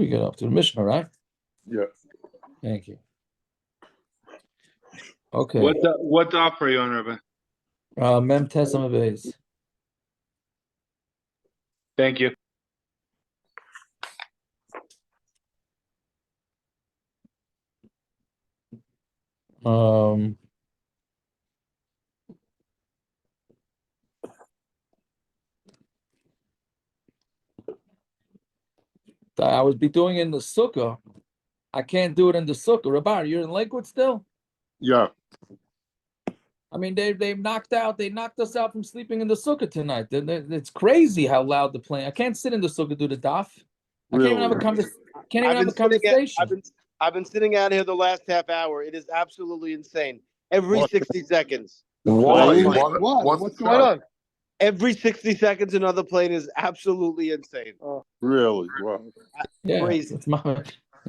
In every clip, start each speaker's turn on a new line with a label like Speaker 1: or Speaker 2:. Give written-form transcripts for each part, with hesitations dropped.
Speaker 1: we get up to? The Mishnah, right?
Speaker 2: Yeah.
Speaker 1: Thank you. Okay.
Speaker 3: What daf are you on, Rabbi?
Speaker 1: Mem Tesam Beis.
Speaker 3: Thank you.
Speaker 1: I would be doing it in the sukkah. I can't do it in the sukkah. Rabbi, you're in Lakewood still?
Speaker 2: Yeah.
Speaker 1: I mean, they knocked us out from sleeping in the sukkah tonight. It's crazy how loud the plane. I can't sit in the sukkah do the daf. I can't even have a conversation.
Speaker 4: I've been sitting out here the last half hour. It is absolutely insane. Every 60 seconds.
Speaker 2: Why?
Speaker 4: What's going on? Every 60 seconds, another plane is absolutely insane.
Speaker 2: Really? Wow.
Speaker 4: Crazy.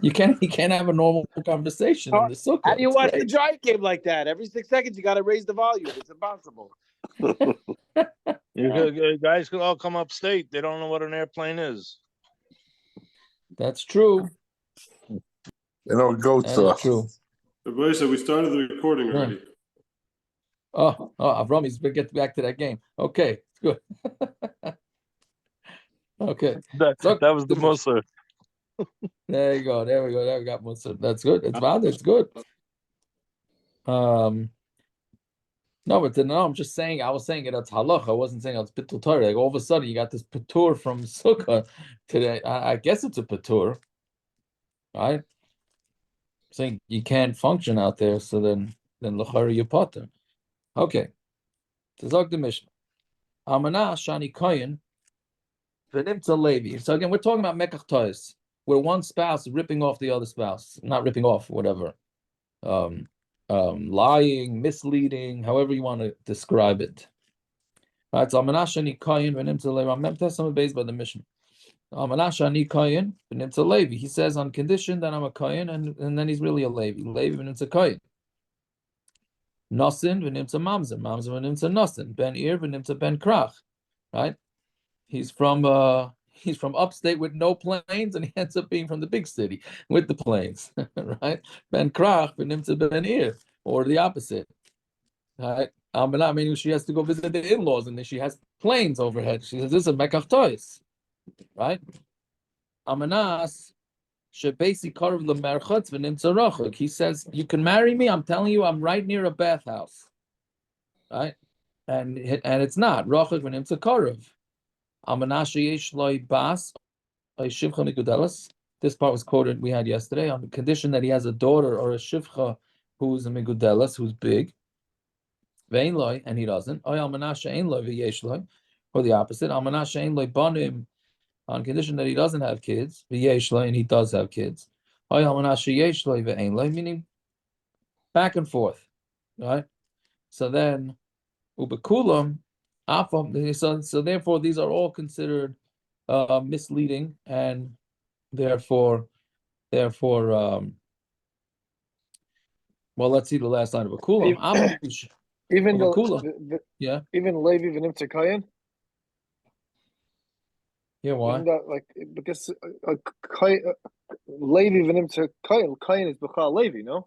Speaker 1: You can't have a normal conversation in the sukkah.
Speaker 4: How do you watch the Giant game like that? Every 6 seconds, you got to raise the volume. It's impossible.
Speaker 5: You guys could all come upstate. They don't know what an airplane is.
Speaker 1: That's true.
Speaker 2: They don't go to.
Speaker 1: That's true.
Speaker 6: Everybody said we started the recording already.
Speaker 1: Avrami's get back to that game. Okay, good. Okay.
Speaker 5: That was the Musar.
Speaker 1: There you go. There we go. There we got Musar. That's good. It's valid. It's good. No, I'm just saying. I was saying it at halacha. I wasn't saying it's pitul Torah. Like all of a sudden, you got this patur from sukkah today. I guess it's a patur, right? Saying you can't function out there, so then l'chara you pater. Okay. Tazok the Mishnah. Amana shani koyin v'nimtza levi. So again, we're talking about mekach tois, where one spouse is ripping off the other spouse, not ripping off, whatever. Lying, misleading, however you want to describe it. All right, so amana shani koyin v'nimtza levi. I'm testing based by the Mishnah. Amana shani koyin v'nimtza levi. He says on condition that I'm a koyin, and then he's really a levi. Levi v'nimtza koyin. Nosin v'nimtza mamzer, mamzer v'nimtza nosin, ben ir v'nimtza ben krach, right? He's from upstate with no planes, and he ends up being from the big city with the planes, right? Ben krach v'nimtza ben ir, or the opposite, right? I mean, she has to go visit the in-laws, and then she has planes overhead. She says, "This is a mekach tois," right? Amanas. He says, you can marry me. I'm telling you, I'm right near a bathhouse, right? And it's not. This part was quoted we had yesterday on the condition that he has a daughter or a shivcha who's a migudelas, who's big, and he doesn't. Or the opposite. On condition that he doesn't have kids, and he does have kids, meaning back and forth, right? So then, ubekulam, so therefore these are all considered misleading, and therefore, well, let's see the last line of ubekulam.
Speaker 7: Even
Speaker 1: yeah,
Speaker 7: even Levi v'nimtza koyin.
Speaker 1: Yeah, why?
Speaker 7: Because Levi v'nimtza koyin is b'chal Levi, no?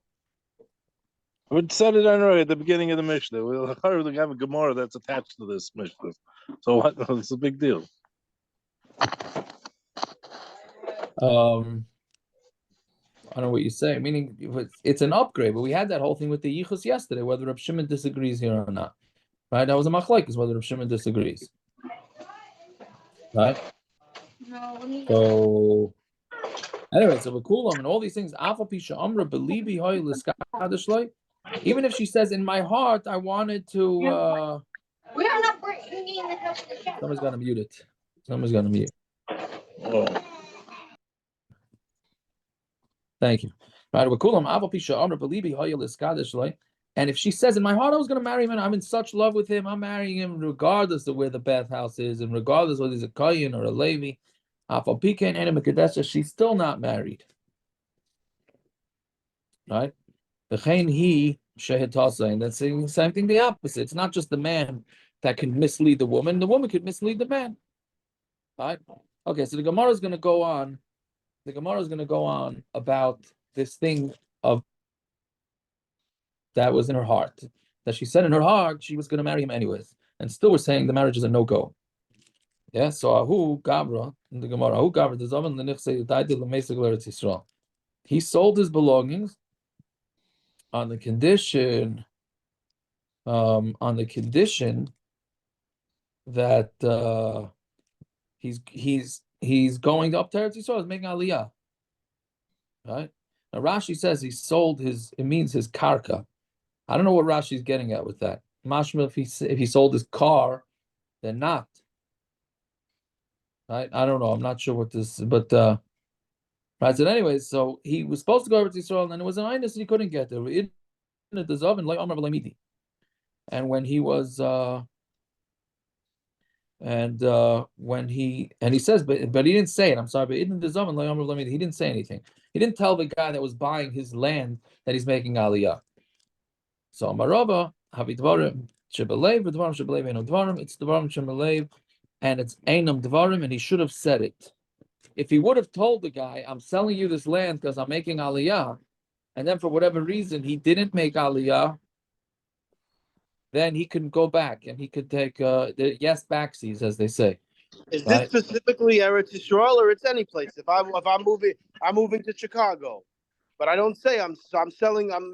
Speaker 5: We said it already at the beginning of the Mishnah. We'll have a Gemara that's attached to this Mishnah. So what? It's a big deal.
Speaker 1: I don't know what you say. Meaning, it's an upgrade, but we had that whole thing with the Yichus yesterday, whether Reb Shimon disagrees here or not. Right? That was a machlokes whether Reb Shimon disagrees. Right? So, anyway, so Bekulam and all these things, even if she says, in my heart, I wanted to.
Speaker 8: We are not bringing in the house of the chef.
Speaker 1: Someone's going to mute it. Someone's going to mute.
Speaker 5: Oh.
Speaker 1: Thank you. Right, and if she says, in my heart, I was going to marry him, and I'm in such love with him, I'm marrying him regardless of where the bathhouse is, and regardless whether he's a Kayin or a Levi, she's still not married. Right? And that's the same thing, the opposite. It's not just the man that can mislead the woman could mislead the man. Right? Okay, so the Gemara is going to go on the Gemara is going to go on about this thing of that was in her heart, that she said in her heart she was going to marry him anyways, and still we're saying the marriage is a no-go. Yeah, so Ahu Gabra in the Gemara, Ahu Gabra, the Zaman the Nichse died in the Mesa Eretz Yisrael. He sold his belongings on the condition that he's going up to Eretz Yisrael, he's making Aliyah. Right? Now Rashi says he sold his, it means his karka. I don't know what Rashi's getting at with that. Mashma, if he sold his car, then not. Right? I don't know. I'm not sure what this, but right. So anyways, so he was supposed to go over to Israel, and it was an inus and he couldn't get there. And when he was when he says, but he didn't say it. I'm sorry, but he didn't say anything. He didn't tell the guy that was buying his land that he's making aliyah. So Marava Havi Dvarim Shebelev, Dvarim Shebelev Einam Dvarim. It's Dvarim Shebelev, and it's Einam Dvarim, and he should have said it. If he would have told the guy, "I'm selling you this land because I'm making aliyah," and then for whatever reason he didn't make aliyah, then he can go back and he could take the yes backsies, as they say.
Speaker 4: Is
Speaker 1: Right?
Speaker 4: this specifically Eretz Yisrael, or it's any place? If I'm moving to Chicago, but I don't say I'm selling. I'm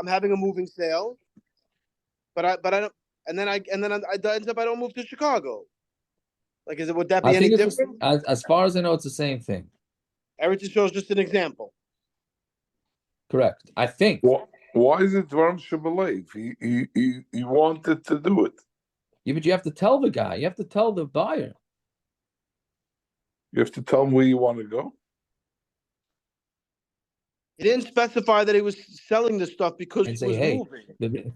Speaker 4: having a moving sale, but I don't. And then I ends up I don't move to Chicago. Like, would that be any different?
Speaker 1: As far as I know, it's the same thing.
Speaker 4: Eretz Yisrael is just an example.
Speaker 1: Correct. I think.
Speaker 2: Why is it Dvarim Shebelev? He wanted to do it.
Speaker 1: Yeah, but you have to tell the guy. You have to tell the buyer.
Speaker 2: You have to tell him where you want to go.
Speaker 4: He didn't specify that he was selling this stuff because
Speaker 1: And
Speaker 4: he
Speaker 1: say,
Speaker 4: was
Speaker 1: hey,
Speaker 4: moving.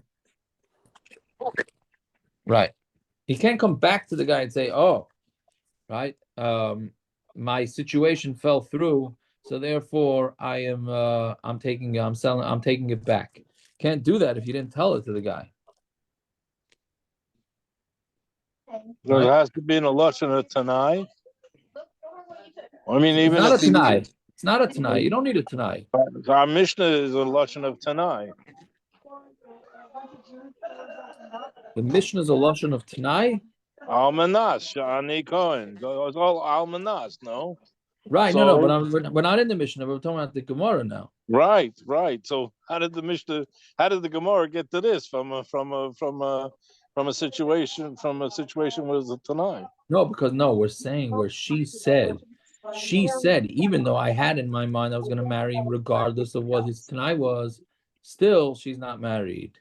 Speaker 1: Right. He can't come back to the guy and say, oh, right, my situation fell through, so therefore I'm taking it back. Can't do that if you didn't tell it to the guy.
Speaker 5: So it has to be in a lashon of tanai. I mean,
Speaker 1: It's
Speaker 5: even
Speaker 1: not a
Speaker 5: if he,
Speaker 1: tanai. It's not a tanai. You don't need a tanai.
Speaker 5: our Mishnah is a lashon of tanai.
Speaker 1: The Mishnah is a lashon of tanai.
Speaker 5: Almanas, Shani Cohen. It's all almanas, no?
Speaker 1: Right.
Speaker 5: So,
Speaker 1: No. But we're not in the Mishnah. We're talking about the Gemara now.
Speaker 5: Right. So how did the Gemara get to this from a situation with the Tanai?
Speaker 1: No, because we're saying where she said, even though I had in my mind I was going to marry him regardless of what his Tanai was, still she's not married.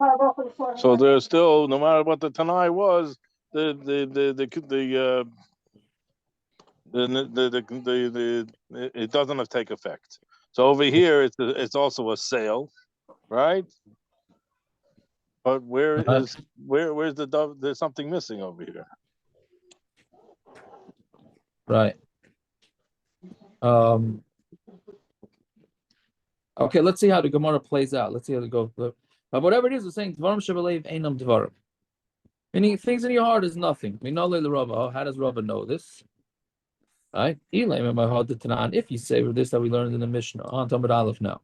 Speaker 5: So there's still, no matter what the Tanai was, it doesn't take effect. So over here, it's also a sale, right? But where's the dove? There's something missing over here.
Speaker 1: Right. Okay, let's see how the Gemara plays out. Let's see how it goes. But whatever it is, we're saying Dvarim Shebelev Einam Dvarim. Meaning things in your heart is nothing. We know the Rava. How does Rava know this? Right? If you say this that we learned in the Mishnah on Talmud Aleph now.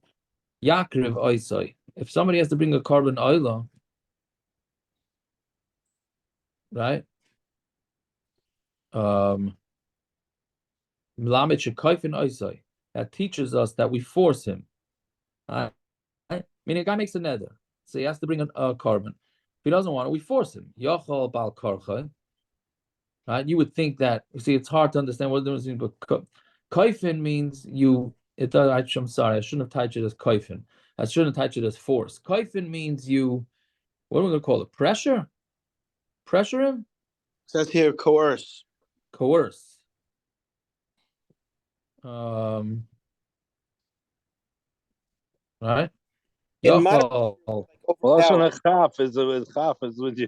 Speaker 1: Yakriv Oisai. If somebody has to bring a carbon oila, right? That teaches us that we force him. Right? Meaning a guy makes a nether, so he has to bring a carbon. If he doesn't want it, we force him. Yachal bal karcha. Right? You would think that. You see, it's hard to understand what the difference means. But kaifin means you. It does. I'm sorry, I shouldn't have typed it as kaifin. I shouldn't have typed it as force. Kaifin means you. What are we going to call it? Pressure. Pressure him.
Speaker 4: It says here coerce.
Speaker 1: Coerce. Right.
Speaker 4: In
Speaker 5: Lashon of chaf is with you.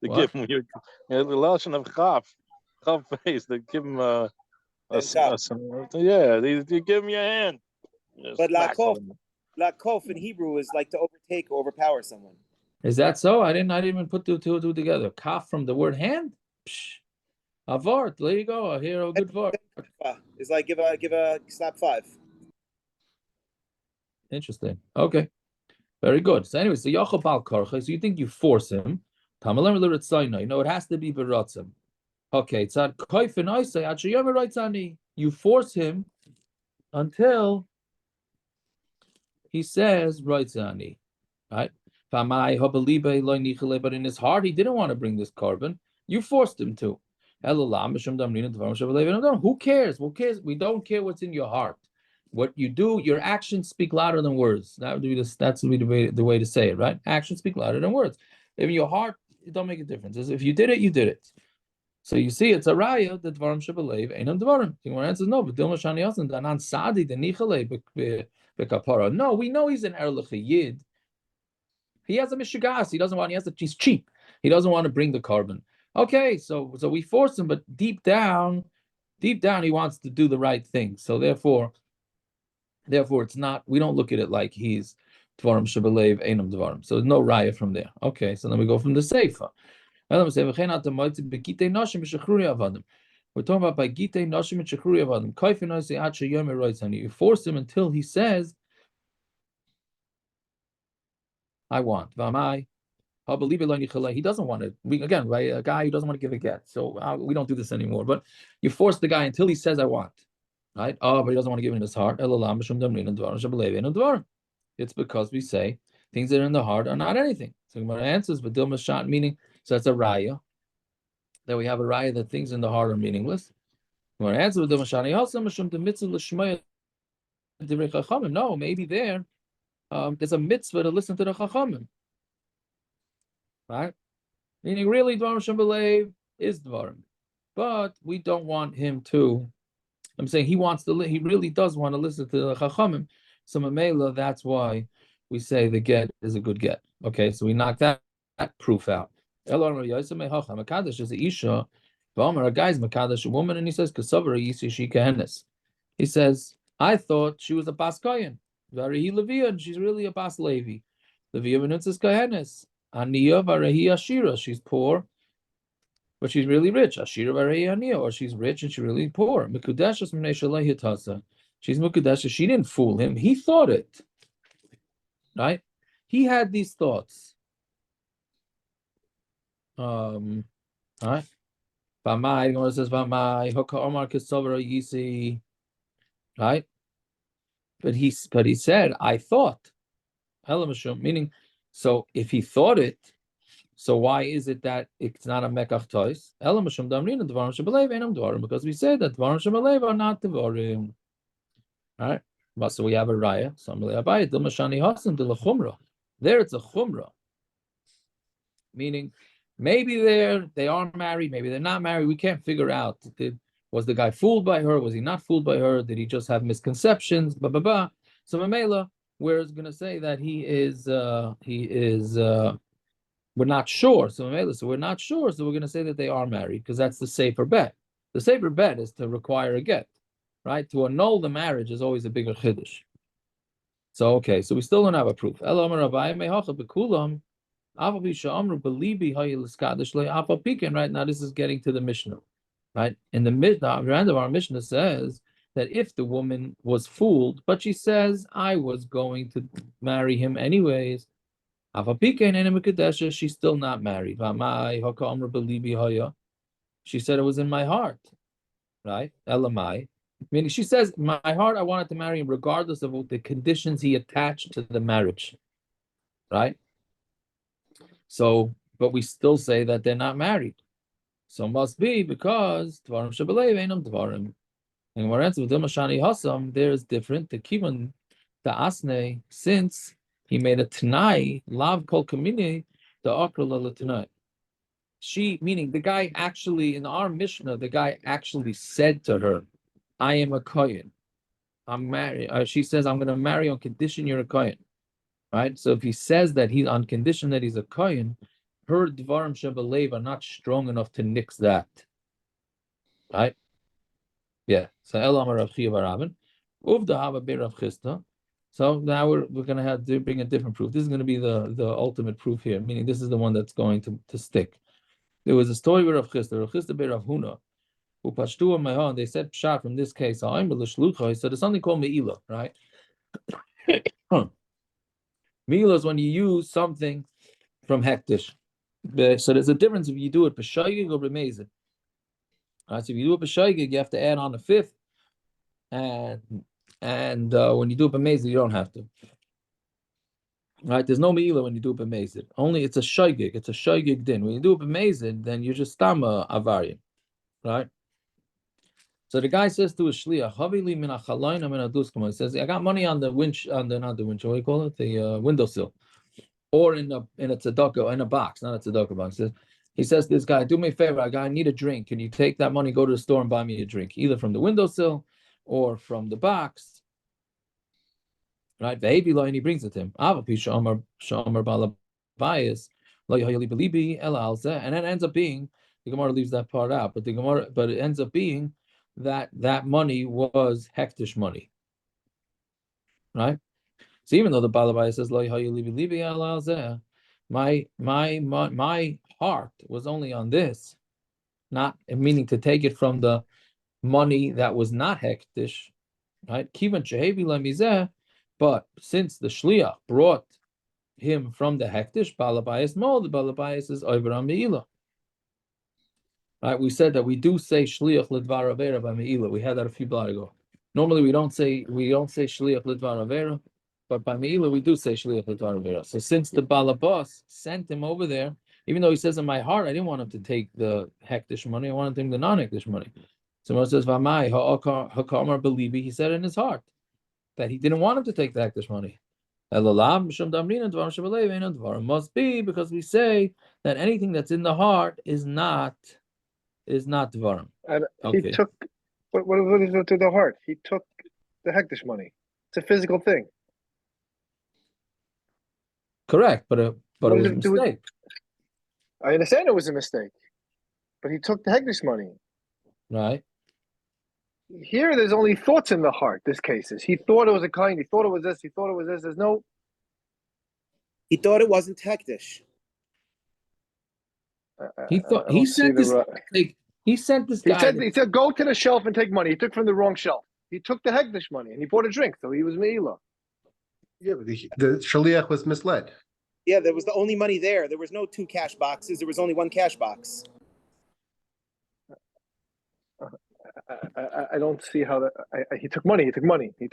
Speaker 5: They give him the lashon of chaf face. They give him you give him your hand.
Speaker 9: But lakof in Hebrew is like to overtake or overpower someone.
Speaker 1: Is that so? I didn't even put the two together. Kaf from the word hand. Psh. Avart. There you go. I hear a good vart.
Speaker 9: It's like give a slap 5.
Speaker 1: Interesting. Okay. Very good. So anyway, so Yachal Bal Karcha. So you think you force him? Tamalem L'Ritzaina. No, it has to be Beratzim. Okay. Tzad Koifin Oisei Ad Sheyomer Ritzani. You force him until he says Ritzani. Right? But in his heart, he didn't want to bring this carbon. You forced him to. Who cares? Who cares? We don't care what's in your heart. What you do, your actions speak louder than words. That would be this. That's the way to say it, right? Actions speak louder than words. If in your heart, it don't make a difference. If you did it, you did it. So you see, it's a raya that dvarim shebelev einam dvarim. The one answers no, but dilma shani yasin danan sadi the nichale bekapara. No, we know he's an erlich yid. He has a mishigas. He doesn't want. He's cheap. He doesn't want to bring the carbon. Okay, so we force him, but deep down, he wants to do the right thing. So therefore, it's not. We don't look at it like he's dvarim shebelev einam dvarim. So there's no raya from there. Okay, so then we go from the seifa. We're talking about by gitei nashim shechrui avadim. Kaifin oisei ad sheyomer roitzani. You force him until he says, "I want." V'amai. He doesn't want it. Again, right? A guy who doesn't want to give a get. So we don't do this anymore. But you force the guy until he says, "I want." Right? Oh, but he doesn't want to give it in his heart. It's because we say things that are in the heart are not anything. So Gemara answers, but Dilma Shat, meaning, so that's a raya. That we have a raya that things in the heart are meaningless. Gemara answers, with Dilma Shat, no, maybe there's a mitzvah to listen to the Chachamim. Right? Meaning, really, Dvarim Shembelev is Dvarim. But we don't want him to. I'm saying he really does want to listen to the Chachamim. So Mamela, that's why we say the get is a good get. Okay, so we knock that proof out. Makadosh is a isha. A guy's Makadosh, a woman, and he says, Kasavara Yisi she Kahenes. He says, I thought she was a Bas Kohen. Varihi Levia, and she's really a Bas Levi. Levia Benutzes Kahenes. Aniya Varehi Ashira. She's poor, but she's really rich. Ashira Varehi Aniya, or she's rich and she's really poor. Mekudeshas Mnei Shalehi Tasa. She's Mukadesha. She didn't fool him. He thought it. Right? He had these thoughts. Right? Vamai, Gemara says Vamai, Hoka Omar Kisavara Yisi. Right? But he said, I thought. Elamashum, meaning, so if he thought it, so why is it that it's not a mekach tois? Elamashum damrin dvarim shebelev einam dvarim, because we said that dvarim shebelev are not dvarim. All right, but so we have a raya. There it's a chumrah, meaning maybe they are married, maybe they're not married. We can't figure out. Was the guy fooled by her? Was he not fooled by her? Did he just have misconceptions? Blah blah blah. So Mamela, we're going to say that he is. We're not sure. So Mamela, so we're not sure. So we're going to say that they are married because that's the safer bet. The safer bet is to require a get. Right? To annul the marriage is always a bigger chiddush. So, okay, so we still don't have a proof. Right? Now this is getting to the Mishnah. Right? In the end of our Mishnah says that if the woman was fooled, but she says, I was going to marry him anyways, she's still not married. She said it was in my heart. Right? Elamai. Meaning she says, my heart, I wanted to marry him regardless of the conditions he attached to the marriage. Right? So, but we still say that they're not married. So it must be because Dvarim Shebelev Einam Dvarim. And we're answering with Mashani Hassam, there is different. The Kivan, the Asne, since he made a Tanai, Lav Kol Kamini, the Akra Tanai. She, meaning the guy actually, in our Mishnah, the guy actually said to her, I am a Kohen. I'm married. She says, I'm going to marry on condition you're a Kohen. Right? So if he says that he's on condition that he's a Kohen, her Dvarim Shebelev are not strong enough to nix that. Right? Yeah. So Elam Rav Chiya bar Rabban. Uvda Hava be Rav Chisda. So now we're going to have to bring a different proof. This is going to be the ultimate proof here, meaning this is the one that's going to stick. There was a story with Rav Chisda. Rav Chisda be Rav Huna. Upashtu and they said pshat from this case. So there's something called meila, right? Meila is when you use something from hektish. So there's a difference if you do it b'shoigig or b'mezid. Right, so if you do it b'shoigig, you have to add on a fifth, and when you do it b'mezid, you don't have to. Right, there's no meila when you do it b'mezid. Only it's a shoigig. It's a shoigig din. When you do it b'mezid, then you're just stama avarian. Right. So the guy says to his shliach, "Havili min achalayin min aduskama." He says, "I got money on the winch, on the not the winch. What do you call it? The windowsill, or in a tzedakah, in a box, not a tzedakah box." He says to this guy, "Do me a favor. I need a drink. Can you take that money, go to the store, and buy me a drink, either from the windowsill or from the box?" Right? And he brings it to him. And then ends up being the Gemara leaves that part out, but it ends up being that money was hektish money, right? So even though the Balabaya says my heart was only on this, not meaning to take it from the money that was not hektish, right? But since the shliach brought him from the hektish, Balabayas the Balabayas is over on meila. Right, we said that we do say shliach lidvar avera by meila. We had that a few blocks ago. Normally we don't say shliach lidvar avera, but by meila we do say shliach lidvar avera. So since the balabas sent him over there, even though he says in my heart I didn't want him to take the hektish money, I wanted him the non-hektish money. So when it says v'mai ha'akamar belibi, he said in his heart that he didn't want him to take the hektish money. Must be because we say that anything that's in the heart is not dvarim.
Speaker 7: And
Speaker 1: Okay.
Speaker 7: he took what is it to the heart? He took the hektish money. It's a physical thing.
Speaker 1: Correct, but it was a mistake.
Speaker 7: I understand it was a mistake, but he took the hektish money.
Speaker 1: Right.
Speaker 7: Here, there's only thoughts in the heart. This case is he thought it was a kind. He thought it was this. He thought it was this. There's no.
Speaker 9: He thought it wasn't hektish.
Speaker 1: He sent this guy. He said
Speaker 7: go to the shelf and take money. He took from the wrong shelf. He took the hektish money and he bought a drink, so he was meila.
Speaker 10: Yeah, but the shaliach was misled.
Speaker 9: Yeah, there was the only money there. There was no 2 cash boxes. There was only 1 cash box.
Speaker 7: I don't see how that. He took money. He took money. He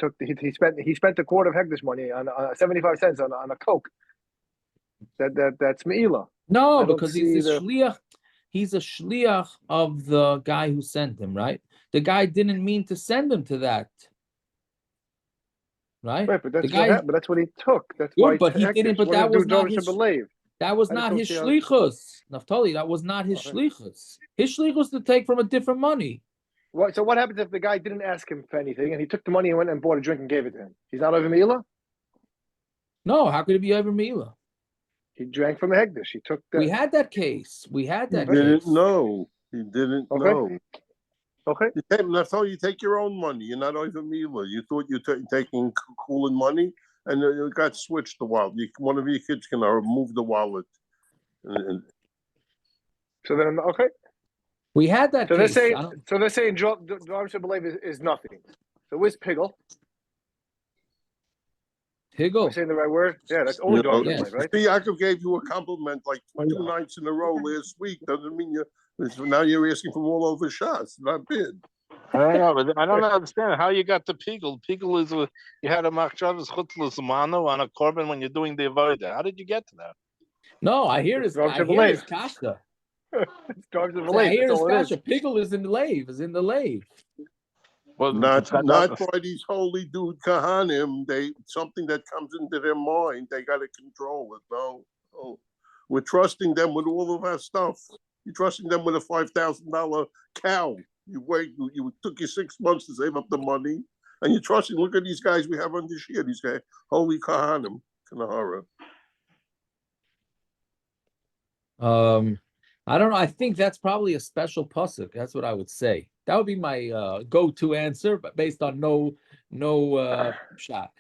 Speaker 7: spent a quarter of hektish money on 75 cents on a Coke. That's meila.
Speaker 1: No, because he's a shliach. He's a shliach of the guy who sent him, right? The guy didn't mean to send him to that, right?
Speaker 7: Right, but that's what he took. That's why.
Speaker 1: But he didn't. But that was not his. That was not his shlichus, Naftali. That was not his shlichus. His shlichus to take from a different money.
Speaker 7: So what happens if the guy didn't ask him for anything and he took the money and went and bought a drink and gave it to him? He's not over meila?
Speaker 1: No, how could it be over meila?
Speaker 7: He drank from a hektish. He took.
Speaker 1: We had that case.
Speaker 2: He didn't know. He didn't know.
Speaker 7: Okay.
Speaker 2: That's how you take your own money. You're not over meila. You thought you're taking cooling money, and you got switched the wallet. One of your kids can remove the wallet.
Speaker 7: So then, okay.
Speaker 1: We had that.
Speaker 7: So
Speaker 1: case.
Speaker 7: They're saying Dvar Shabalev is nothing. So where's Pigel?
Speaker 1: Pigel.
Speaker 7: Am I saying the right word? Yeah, that's only Dvar Shabalev, right?
Speaker 2: Yaakov gave you a compliment like 2 nights in a row last week. Doesn't mean now you're asking from all over shots. Not bad.
Speaker 5: I don't know, but I don't understand how you got the pigel. Pigel is you had a machshavas chutzlas mano on a korban when you're doing the avodah. How did you get to that?
Speaker 1: No, I hear his kasha. I hear his kasha. Pigel is in the lave.
Speaker 2: Well, not by these holy dude kahanim. Something that comes into their mind, they got to control it. No, we're trusting them with all of our stuff. You're trusting them with a $5,000 cow. You took you 6 months to save up the money, and you're trusting. Look at these guys we have on this year. These guys, holy kahanim, kanahara.
Speaker 1: I don't know. I think that's probably a special pasuk. That's what I would say. That would be my go-to answer, but based on no shot.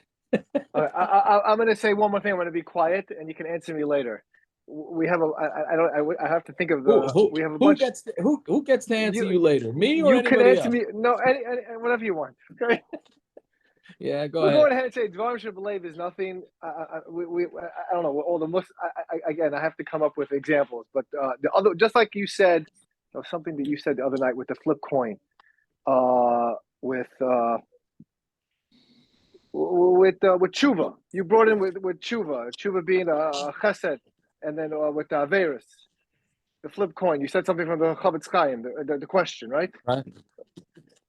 Speaker 7: I'm going to say one more thing. I'm going to be quiet, and you can answer me later. we have a. I don't. I have to think of the. We have a
Speaker 1: Who
Speaker 7: bunch.
Speaker 1: gets to answer you later? Me or
Speaker 7: You can
Speaker 1: anybody
Speaker 7: answer
Speaker 1: else?
Speaker 7: me. No, any whatever you want. Okay.
Speaker 1: Yeah, go
Speaker 7: We're
Speaker 1: ahead.
Speaker 7: going ahead and say Dvarim Shabalev is nothing. I don't know all the again, I have to come up with examples, but the other, just like you said, something that you said the other night with the flip coin, with tshuva. You brought in with tshuva being a chesed, and then with Averis, the flip coin. You said something from the Chavetz Chaim, the question, right?
Speaker 1: Right.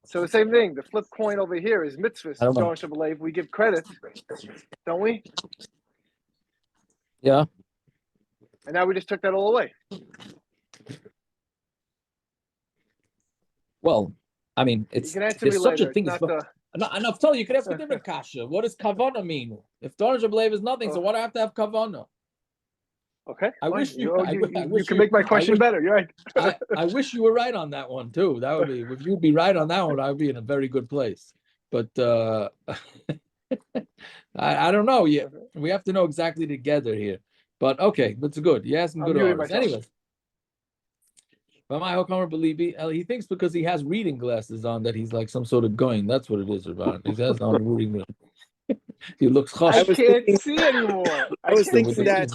Speaker 7: So the same thing. The flip coin over here is mitzvahs.
Speaker 1: I don't know.
Speaker 7: We give credit, don't we?
Speaker 1: Yeah.
Speaker 7: And now we just took that all away.
Speaker 1: Well, I mean,
Speaker 7: You can answer me
Speaker 1: there's such
Speaker 7: later.
Speaker 1: a thing.
Speaker 7: It's not the.
Speaker 1: And I've told you, you could ask a different kasha. What does kavana mean? If Dvarim Shabalev is nothing, so why do I have to have kavana?
Speaker 7: Okay.
Speaker 1: I wish you.
Speaker 7: You can make my question better. You're right.
Speaker 1: I wish you were right on that one too. That would be, if you'd be right on that one, I would be in a very good place. But I don't know yet. We have to know exactly together here. But okay, that's good. You asked some good orders. Anyways. But my Hokamer Belibi, he thinks because he has reading glasses on that he's like some sort of going. That's what it is about. He has on reading glasses. He looks
Speaker 7: I can't see anymore.
Speaker 9: I was thinking that.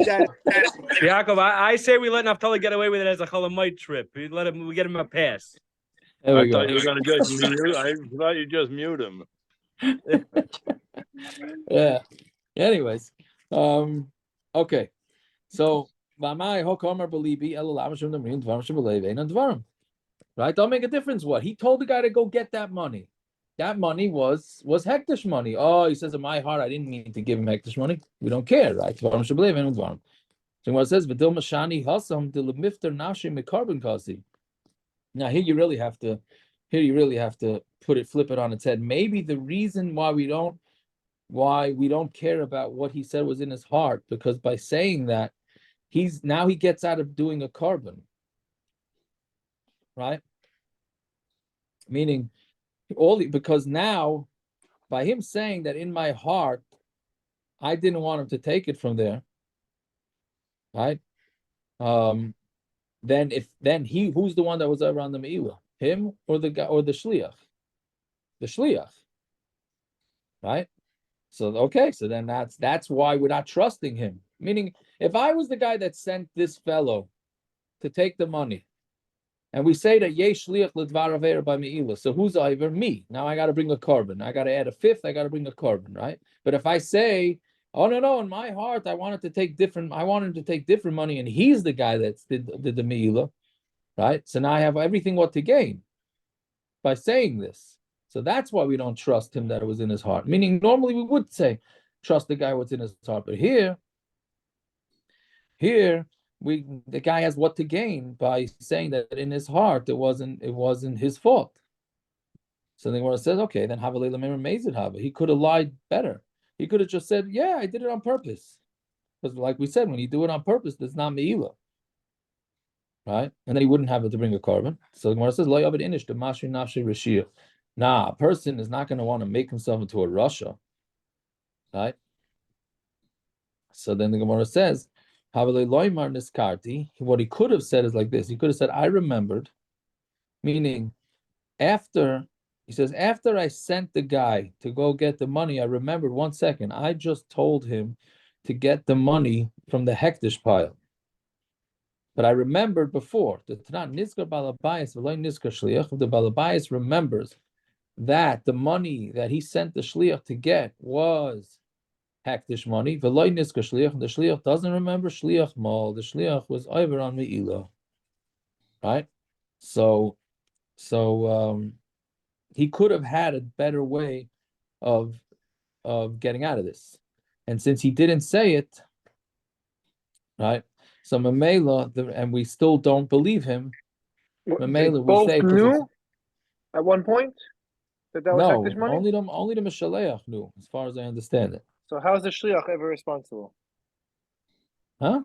Speaker 11: Yaakov, I say we let Naftali get away with it as a Chalamite trip. We get him a pass.
Speaker 1: There we
Speaker 5: I
Speaker 1: go.
Speaker 5: thought you were going to just mute. I thought you just mute him.
Speaker 1: Yeah. Anyways, okay. So, right? Don't make a difference. What he told the guy to go get that money. That money was hektish money. Oh, he says in my heart, I didn't mean to give him hektish money. We don't care, right? So what it says, "V'dil mashani hasam dil mifter nashi mikarbon kasi." Now here you really have to flip it on its head. Maybe the reason why we don't care about what he said was in his heart, because by saying that, he gets out of doing a carbon, right? Meaning because now by him saying that in my heart I didn't want him to take it from there, right? Then who's the one that was over on the Me'ilah? Him or the guy or the shliach? The shliach, right? So okay, so then that's why we're not trusting him. Meaning, if I was the guy that sent this fellow to take the money, and we say that yesh shliach l'dvar aver by Me'ilah, so who's over? Me. Now I got to bring a carbon. I got to add a fifth. I got to bring a carbon, right? But if I say, oh no, in my heart I wanted to take different money, and he's the guy that did the Me'ilah, right? So now I have everything what to gain by saying this. So that's why we don't trust him that it was in his heart. Meaning normally we would say, trust the guy what's in his heart. But here the guy has what to gain by saying that in his heart it wasn't his fault. So then when it says, okay, then Havalei Lamer Mazid Hava, he could have lied better. He could have just said, yeah, I did it on purpose. Because like we said, when you do it on purpose, that's not Me'ilah. Right? And then he wouldn't have it to bring a carbon. So when it says, Lo Yavid Inish, the Mashi Nafshi Rashir. Nah, a person is not going to want to make himself into a Russia. Right? So then the Gemara says, what he could have said is like this. He could have said, I remembered, meaning after I sent the guy to go get the money, I remembered 1 second. I just told him to get the money from the hektish pile. But I remembered before. The Balabais remembers that the money that he sent the shliach to get was hektish money. The shliach doesn't remember shliach mal. The shliach was over on Me'ilah. Right? So he could have had a better way of getting out of this. And since he didn't say it, right? So Mamela, and we still don't believe him. Mamela, we say
Speaker 7: knew at one point that was hektish money?
Speaker 1: Only the Meshaleach knew, as far as I understand it.
Speaker 7: So how is the shliach ever responsible?
Speaker 1: Huh?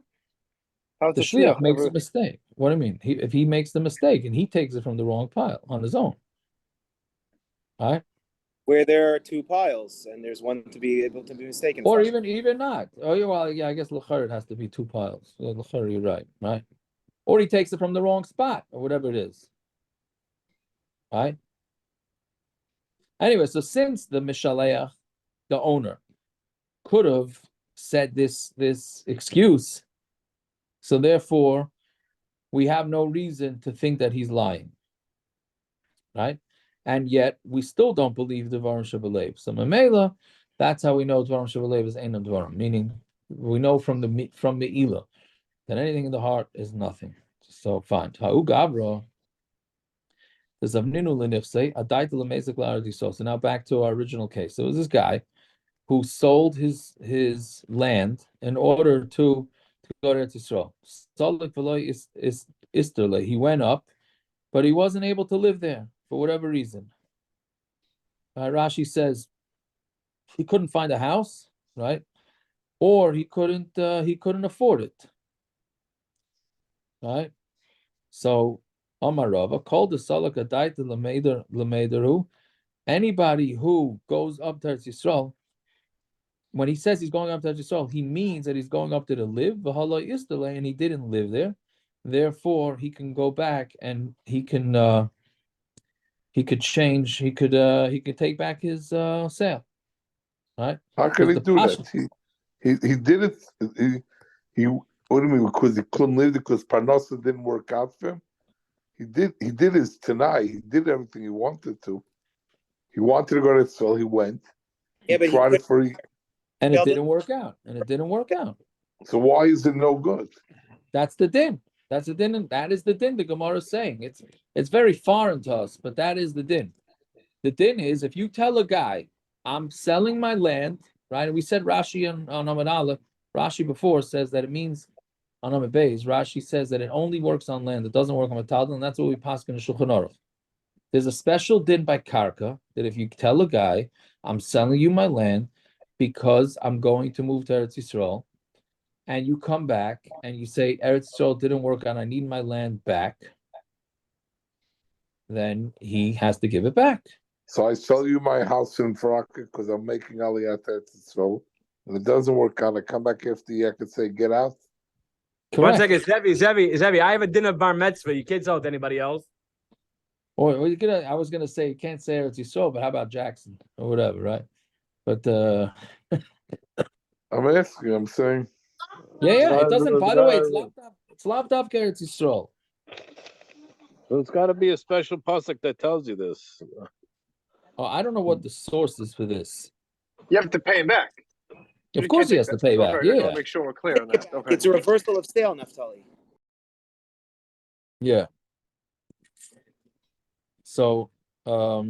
Speaker 7: How's
Speaker 1: the shliach makes a mistake. What do I mean? If he makes the mistake and he takes it from the wrong pile on his own, right?
Speaker 9: where there are two piles and there's one to be able to be mistaken
Speaker 1: Or
Speaker 9: from.
Speaker 1: even not. Oh, yeah, well, yeah, I guess l'char it has to be two piles. Yeah, l'char, you're right? Or he takes it from the wrong spot, or whatever it is. Right? Anyway, so since the Mishaleach, the owner, could have said this excuse, so therefore we have no reason to think that he's lying. Right? And yet we still don't believe the Dvarim Shebelev. So Mamela, that's how we know Dvarim Shebelev is Einam Dvarim, meaning we know from Meila that anything in the heart is nothing. So fine. Ha'u Gavra. So now back to our original case. So it was this guy who sold his land in order to go to Israel. He went up, but he wasn't able to live there for whatever reason. Rashi says he couldn't find a house, right? Or he couldn't afford it. Right? So Amarava called the Salak Adaita Lameideru. Anybody who goes up to Eretz Yisrael, when he says he's going up to Eretz Yisrael, he means that he's going up there to live, and he didn't live there. Therefore, he can go back and he could change. He could take back his sale. Right?
Speaker 12: How can he do that? He did it. He what do you mean? Because he couldn't live because Parnasa didn't work out for him. He did his Tanai. He did everything he wanted to. He wanted to go to Israel. He went.
Speaker 9: Yeah, but
Speaker 12: tried it for.
Speaker 1: And it didn't work out.
Speaker 12: So why is it no good?
Speaker 1: That's the din. That's the din, and that is the din. The Gemara is saying it's very foreign to us, but that is the din. The din is if you tell a guy, "I'm selling my land," right? And we said Rashi on Amud Aleph. Rashi before says that it means on Amud Beis. Rashi says that it only works on land. It doesn't work on metal, and that's what we pass in the Shulchan Aruch. There's a special din by karka that if you tell a guy, "I'm selling you my land because I'm going to move to Eretz Yisrael," and you come back and you say Eretz Yisrael didn't work out, I need my land back, then he has to give it back.
Speaker 12: So I sell you my house in Faraka because I'm making Aliyah to Eretz Yisrael. If it doesn't work out, I come back after you, I could say, get out.
Speaker 11: One
Speaker 1: Correct.
Speaker 11: second, Zevi. I have a dinner bar mitzvah. You can't sell it to anybody else.
Speaker 1: Or I was gonna say you can't say Eretz Yisrael, but how about Jackson or whatever, right? But
Speaker 12: I'm asking, I'm saying.
Speaker 1: Yeah, it doesn't. By the way, it's lopped off Eretz Yisrael.
Speaker 5: So it's got to be a special pasuk that tells you this.
Speaker 1: Oh, I don't know what the source is for this.
Speaker 7: You have to pay him back.
Speaker 1: Of course, he has to pay back.
Speaker 7: Okay, I just want to make sure we're clear on that. Okay.
Speaker 9: It's a reversal of sale, Naftali.
Speaker 1: Yeah. So, but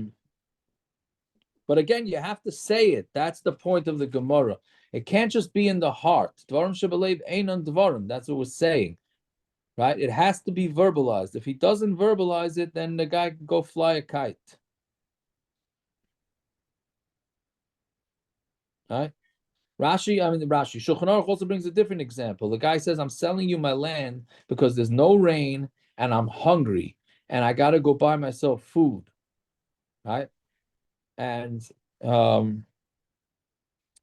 Speaker 1: again, you have to say it. That's the point of the Gemara. It can't just be in the heart. Dvarim shebelev einon dvarim. That's what we're saying, right? It has to be verbalized. If he doesn't verbalize it, then the guy can go fly a kite. Right? Rashi, Shulchan Aruch also brings a different example. The guy says, I'm selling you my land because there's no rain and I'm hungry and I got to go buy myself food. Right? And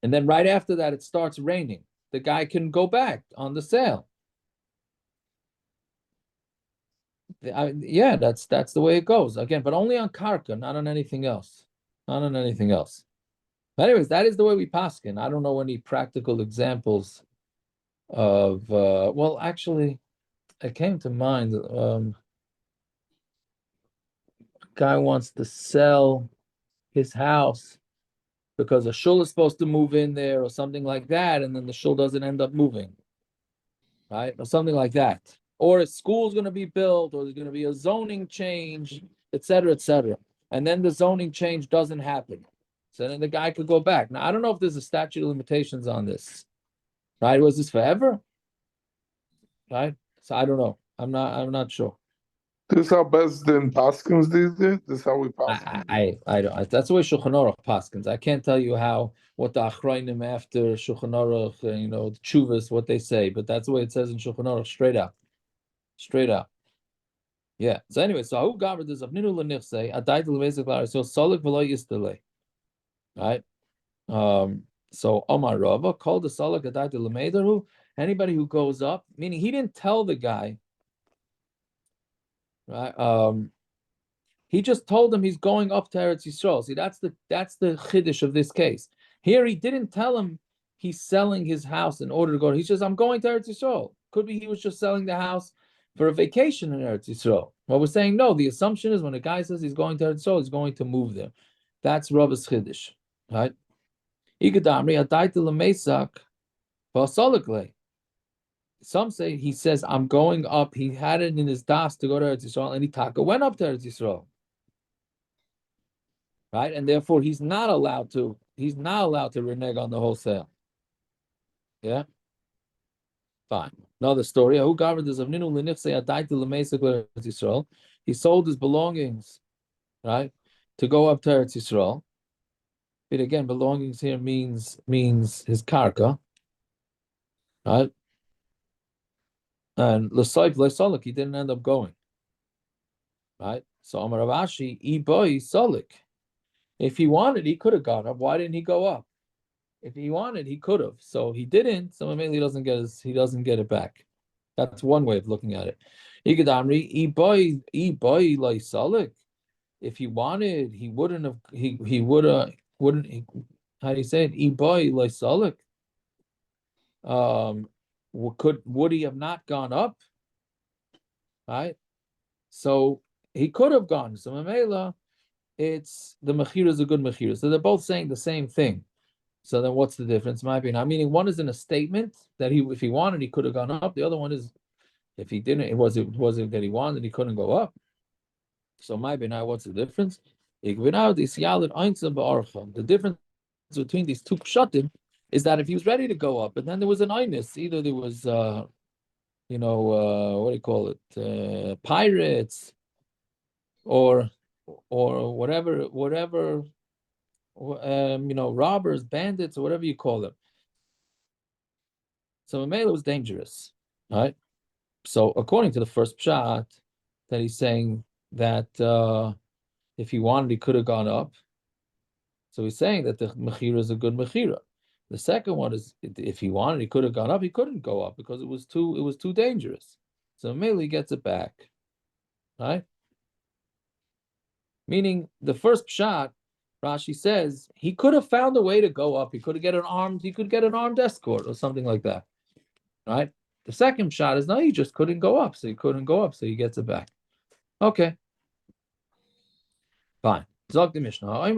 Speaker 1: then right after that, it starts raining. The guy can go back on the sale. That's the way it goes. Again, but only on karka, not on anything else. Not on anything else. But anyways, that is the way we paskin. I don't know any practical examples of well, actually, it came to mind. A guy wants to sell his house because a shul is supposed to move in there or something like that, and then the shul doesn't end up moving, right? Or something like that. Or a school's going to be built, or there's going to be a zoning change, etc., etc. And then the zoning change doesn't happen. So then the guy could go back. Now, I don't know if there's a statute of limitations on this, right? Was this forever? Right? So I don't know. I'm not sure.
Speaker 12: This is how Bezdin Paskins these days? This is how we Paskins?
Speaker 1: I don't. That's the way Shulchan Aruch Paskins. I can't tell you what the Achrayim after Shulchan Aruch, the Tshuvas, what they say, but that's the way it says in Shulchan Aruch, straight up. Straight up. Yeah. So anyway, so who gathered this? Avninu l'nichsei, adayt l'mezik l'Eretz Yisrael, solik v'lo yistelei. right? So Omar Rava called the Salah Gadai to Lameidaru. Anybody who goes up, meaning he didn't tell the guy, right? He just told him he's going up to Eretz Yisrael. See, that's the chiddush of this case. Here, he didn't tell him he's selling his house in order to go. He says, "I'm going to Eretz Yisrael." Could be he was just selling the house for a vacation in Eretz Yisrael. Well, we're saying no. The assumption is when a guy says he's going to Eretz Yisrael, he's going to move there. That's Rava's chiddush, right? Some say he says, "I'm going up." He had it in his das to go to Eretz Yisrael, and he went up to Eretz Yisrael. Right, and therefore he's not allowed to renege on the wholesale. Yeah, fine. Another story. He sold his belongings, right, to go up to Eretz Yisrael. But again, belongings here means his karka, right? And l'soif l'solik, he didn't end up going, right? So Amar Rav Ashi, iboy solik. If he wanted, he could have gone up. Why didn't he go up? If he wanted, he could have. So he didn't. So maybe he doesn't get it back. That's one way of looking at it. If he wanted, he wouldn't have. He wouldn't. How do you say it? Would he have not gone up? Right. So he could have gone. So Mamela, it's the mechira is a good mechira. So they're both saying the same thing. So then what's the difference? Meaning one is in a statement that if he wanted, he could have gone up. The other one is if he didn't, it wasn't that he wanted, he couldn't go up. So what's the difference? The difference between these two pshatim is that if he was ready to go up, but then there was an einus, either there was what do you call it? Pirates or whatever robbers, bandits, or whatever you call them. So Mamela was dangerous, right? So according to the first pshat, that he's saying that if he wanted, he could have gone up. So he's saying that the mechira is a good mechira. The second one is if he wanted, he could have gone up. He couldn't go up because it was too dangerous. So Mamela gets it back, right? Meaning the first pshat, Rashi says he could have found a way to go up. He could get an armed escort or something like that, right? The second shot is no, he just couldn't go up, so he couldn't go up, so he gets it back. Okay, fine. Zog the Mishnah.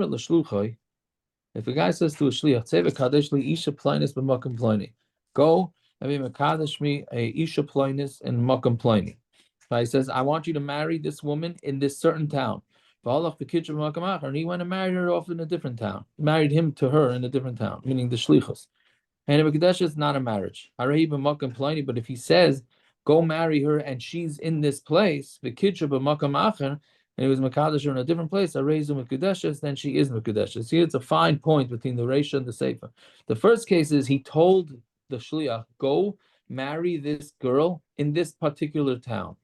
Speaker 1: If a guy says to a shliach, "Tzeva kadesh li isha plainis b'makom plaini," go and be mekadesh me a isha plainis in makom plaini. He says, "I want you to marry this woman in this certain town." And he went and married her off in a different town. Married him to her in a different town, meaning the shlichus. And a Mekadesh is not a marriage. But if he says, go marry her and she's in this place, the Kidra b'makam acher, and it was Mekadesh in a different place, then she is Mekadesh. See, it's a fine point between the Reisha and the Seifa. The first case is he told the Shliach, go marry this girl in this particular town.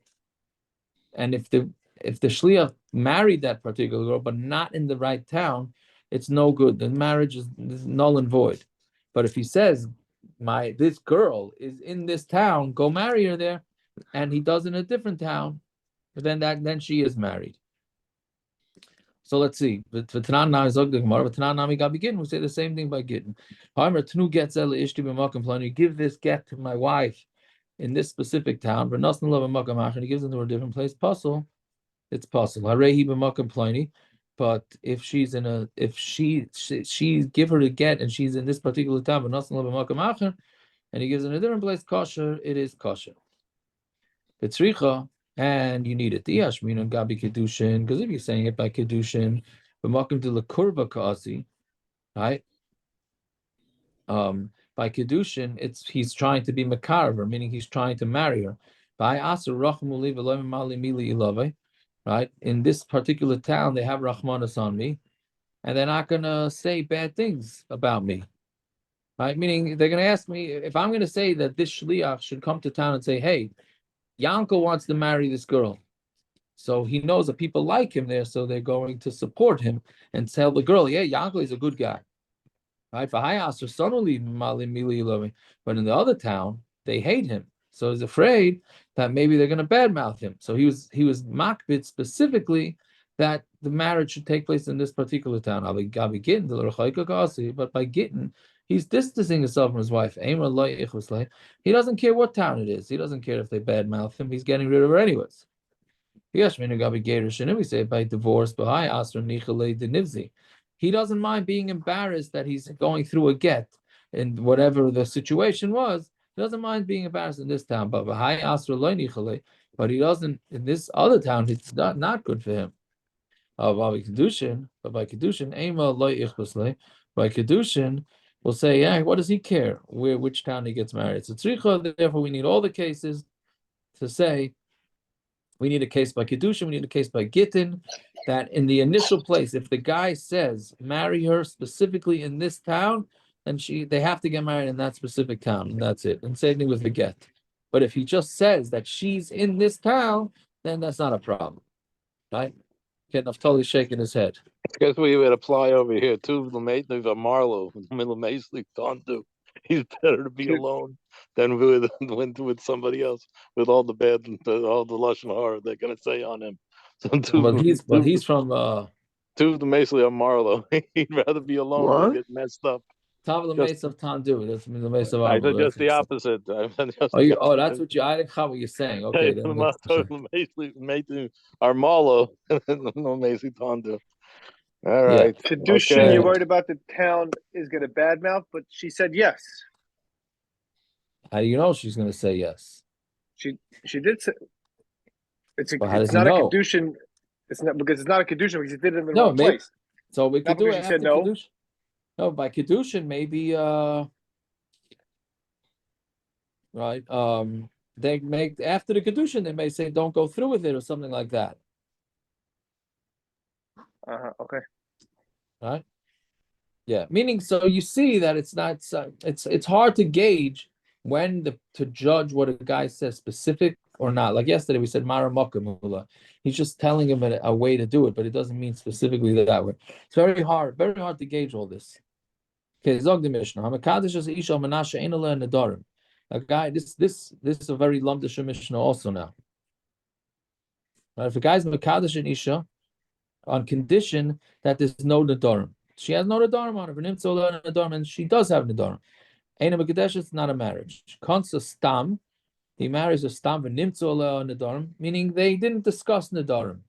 Speaker 1: And if the Shliach married that particular girl, but not in the right town, it's no good. The marriage is null and void. But if he says, this girl is in this town, go marry her there, and he does in a different town, then she is married. So let's see. We say the same thing by Gittin. Give this get to my wife in this specific town, but he gives it to a different place. Puzzle, it's possible. But if she give her a get and she's in this particular town, but and he gives it in a different place, kosher, it is kosher. And you need it. Because if you're saying it by Kiddushin, right? By Kiddushin, he's trying to be Makarever, meaning he's trying to marry her. Right? In this particular town, they have Rahmanas on me, and they're not going to say bad things about me. Right? Meaning they're going to ask me, if I'm going to say that this Shliach should come to town and say, hey, Yanko wants to marry this girl. So he knows that people like him there, so they're going to support him and tell the girl, yeah, Yaakov is a good guy. Right? But in the other town, they hate him. So he's afraid that maybe they're going to badmouth him. So he was makbid specifically that the marriage should take place in this particular town. But by Gittin, he's distancing himself from his wife. He doesn't care what town it is. He doesn't care if they badmouth him. He's getting rid of her anyways. We say by divorce, he doesn't mind being embarrassed that he's going through a get, and whatever the situation was, he doesn't mind being embarrassed in this town. But he doesn't in this other town. It's not good for him. But by Kiddushin, by Kiddushin, we'll say, yeah, what does he care which town he gets married? So therefore, we need all the cases to say. We need a case by Kiddushin, we need a case by Gittin, that in the initial place, if the guy says, marry her specifically in this town, then they have to get married in that specific town, and that's it. And same thing with the get. But if he just says that she's in this town, then that's not a problem. Right? Okay, Naftali shaking his head.
Speaker 5: I guess we would apply over here too. The mate of Marlow, he's better to be alone than with somebody else with all the bad, all the lashon hara they're gonna say on him. So
Speaker 1: he's from
Speaker 5: two the Mason of Marlow. He'd rather be alone than get messed up.
Speaker 1: Top of the Mace of Tandu. That's the Mace of
Speaker 5: I
Speaker 1: Arlo.
Speaker 5: said just the opposite.
Speaker 1: That's what you. I didn't know what you're saying. Okay, then.
Speaker 5: Our Marlow, no Mason Tandu. All right.
Speaker 7: Kiddushin,
Speaker 5: Okay.
Speaker 7: you're worried about the town is going to badmouth, but she said yes.
Speaker 1: How do you know she's going to say yes?
Speaker 7: She did say. It's not a
Speaker 1: know?
Speaker 7: Kiddushin. It's not because it's not a Kiddushin because he did it in the wrong place.
Speaker 1: So we could do it after
Speaker 7: no.
Speaker 1: Kiddushin. No, by Kiddushin maybe right. They make after the Kiddushin they may say don't go through with it or something like that.
Speaker 7: Okay.
Speaker 1: Right. Yeah. Meaning, so you see that it's not. It's hard to gauge when to judge what a guy says specific or not. Like yesterday we said Mara Makamula. He's just telling him a way to do it, but it doesn't mean specifically that way. It's very hard to gauge all this. Okay, Zog the Mishnah. Hamakadish is Isha Menashe Einala and Nadarim. A guy, this is a very lumdish Mishnah also now. Right, if a guy's Makadish and Isha, on condition that there's no Nadarim. She has no Nadarim on her, and she does have Nadarim. Eina Makadesh, it's not a marriage. Konsa Stam, he marries a Stam v'nimtzola Nadarim, meaning they didn't discuss Nadarim.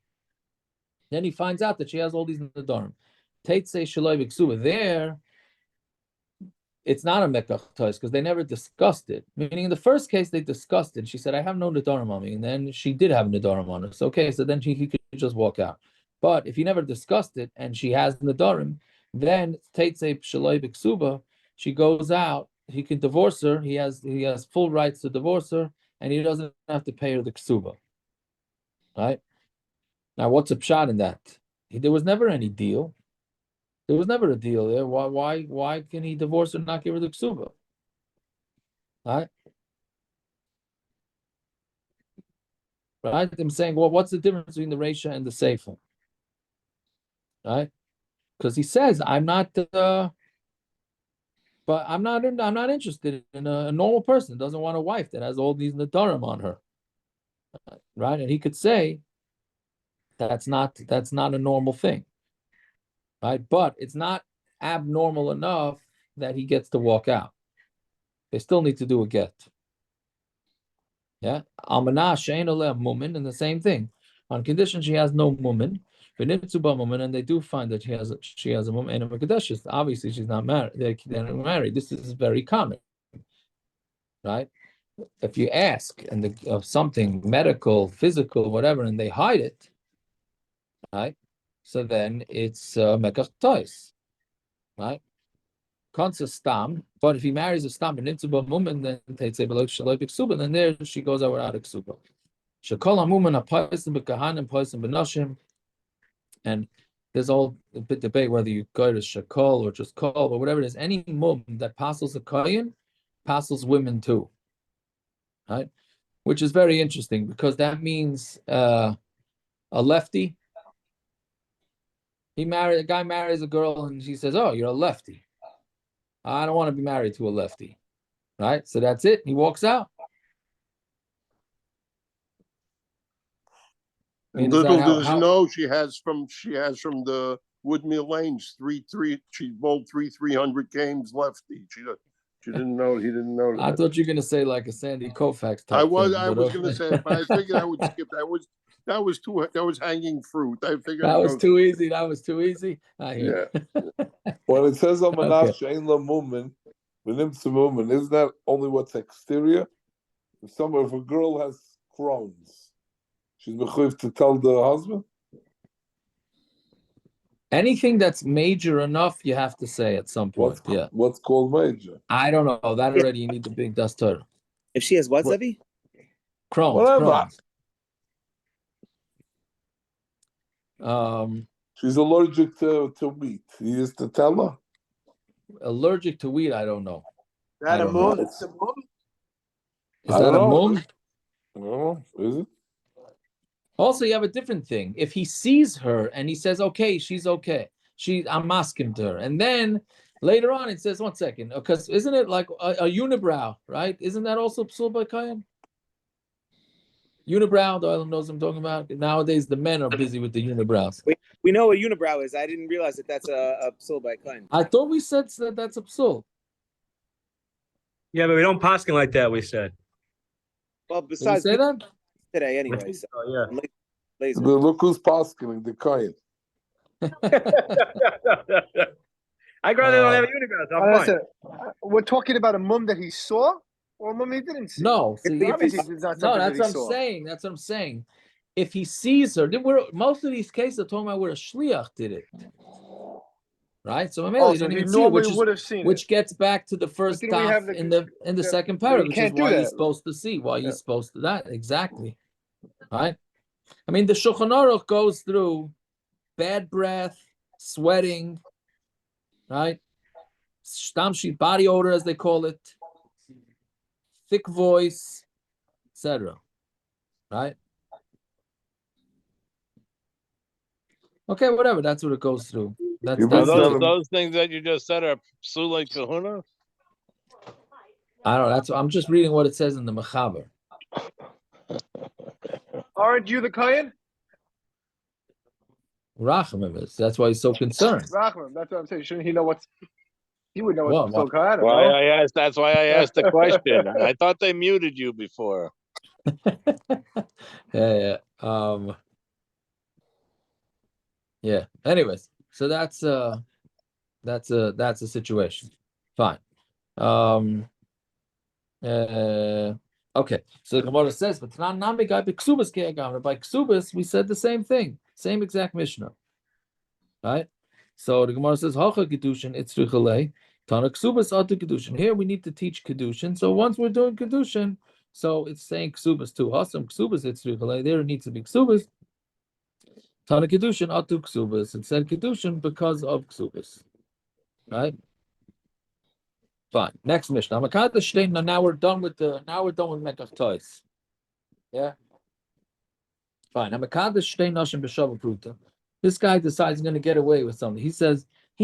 Speaker 1: Then he finds out that she has all these Nadarim. Teitze Shaloi V'Ksuva, there, it's not a mekach tois because they never discussed it. Meaning in the first case they discussed it. She said, "I have no nedarim on me," and then she did have nedarim on her. So okay, so then he could just walk out. But if he never discussed it and she has nedarim, then teitze shaloi b'ksuba, she goes out. He can divorce her. He has full rights to divorce her, and he doesn't have to pay her the ksuba. Right? Now, what's a pshat in that? There was never any deal. There was never a deal there. Why can he divorce her and not give her the ksuba? Right? Right? I'm saying, well, what's the difference between the Reisha and the Seifa? Right? Because he says, I'm not interested in a normal person who doesn't want a wife that has all these nadarim on her. Right? And he could say that's not a normal thing. Right, but it's not abnormal enough that he gets to walk out. They still need to do a get. Yeah, almanah shein aleh mumin, and the same thing, on condition she has no mumin, and they do find that she has a mumin and a mekadesh. Obviously, she's not married. They're not married. This is very common, right? If you ask of something medical, physical, whatever, and they hide it, right? So then it's mekach tois. Right? Konsa stam, but if he marries a stam and nitzuba mumen, then they'd say below shaloi b'ksuba, then there she goes out without a ksuba. Shekol hamumen ha'paisim b'kahanim, paisim b'nashim, and there's all a bit debate whether you go to shekol or just kol, but whatever it is, any mum that passes a kohen, passes women too. Right? Which is very interesting because that means A lefty. A guy marries a girl and she says, "Oh, you're a lefty. I don't want to be married to a lefty." Right? So that's it. He walks out.
Speaker 2: And little does he know she has from the Woodmere Lanes she bowled 300 games lefty. She didn't know. He didn't know that.
Speaker 1: I thought you were gonna say like a Sandy Koufax type.
Speaker 2: I was
Speaker 1: thing,
Speaker 2: gonna say it, but I figured I would skip. That was hanging fruit. I figured
Speaker 1: that was too easy. That was too easy.
Speaker 2: Yeah.
Speaker 12: When it says on Manav Shein La Mumin, isn't that only what's exterior? If a girl has Crohn's, she's mechuyev to tell the husband.
Speaker 1: Anything that's major enough, you have to say at some point.
Speaker 12: What's called major?
Speaker 1: I don't know. That already you need the big dust Torah.
Speaker 9: If she has what, Zevi?
Speaker 1: Crohn's.
Speaker 12: She's allergic to wheat. He used to tell her.
Speaker 1: Allergic to wheat, I don't know.
Speaker 4: Is that a mum?
Speaker 1: Is that a mum?
Speaker 12: No, is it?
Speaker 1: Also, you have a different thing. If he sees her and he says, "Okay, she's okay," I'm asking to her, and then later on it says, "1 second," because isn't it like a unibrow, right? Isn't that also psul by kayan? Unibrow, the oil knows what I'm talking about. Nowadays, the men are busy with the unibrows.
Speaker 9: We know what unibrow is. I didn't realize that's a psul by kayan.
Speaker 1: I thought we said that that's a psul.
Speaker 11: Yeah, but we don't paskin like that. We said.
Speaker 9: Well, besides
Speaker 1: say that
Speaker 9: today, anyway. So,
Speaker 11: yeah.
Speaker 12: But look who's paskin the kayan.
Speaker 11: I'd rather don't have a unibrow. I'm fine.
Speaker 7: We're talking about a mum that he saw or a mum he didn't see.
Speaker 1: No, see,
Speaker 7: that's what
Speaker 1: I'm saying. That's what I'm saying. If he sees her, most of these cases are talking about where a shliach did it, right? So Mamela, you don't even see it, which gets back to the first daf in the second paragraph, which is why he's supposed to see, why he's supposed to that exactly, right? I mean, the Shulchan Aruch goes through bad breath, sweating, right? Stamshi, body odor, as they call it, thick voice, etc. Right? Okay, whatever. That's what it goes through.
Speaker 5: Those things that you just said are psulei kahuna?
Speaker 1: I don't know. I'm just reading what it says in the Mechaber.
Speaker 7: Aren't you the Kayan?
Speaker 1: Rachamim is. That's why he's so concerned.
Speaker 7: Rachamim. That's what I'm saying. Shouldn't he know what's? He would know what's
Speaker 5: That's why I asked the question. I thought they muted you before.
Speaker 1: Yeah. Yeah. Anyways, so that's a situation. Fine. Okay. So the Gemara says, but by Ksubas, we said the same thing, same exact Mishnah. Right? So the Gemara says, Hacha Kiddushin, Itzrichalei, Tana Ksubas Atu Kiddushin. Here we need to teach Kiddushin. So once we're doing Kiddushin, so it's saying Ksubas too. Hasam Ksubas Itzrichalei, there it needs to be Ksubas. Tana Kiddushin Atu Ksubas. It said Kiddushin because of Ksubas. Right? Fine. Next Mishnah. Now we're done with Mekach Tois. Yeah. Fine. This guy decides he's going to get away with something. He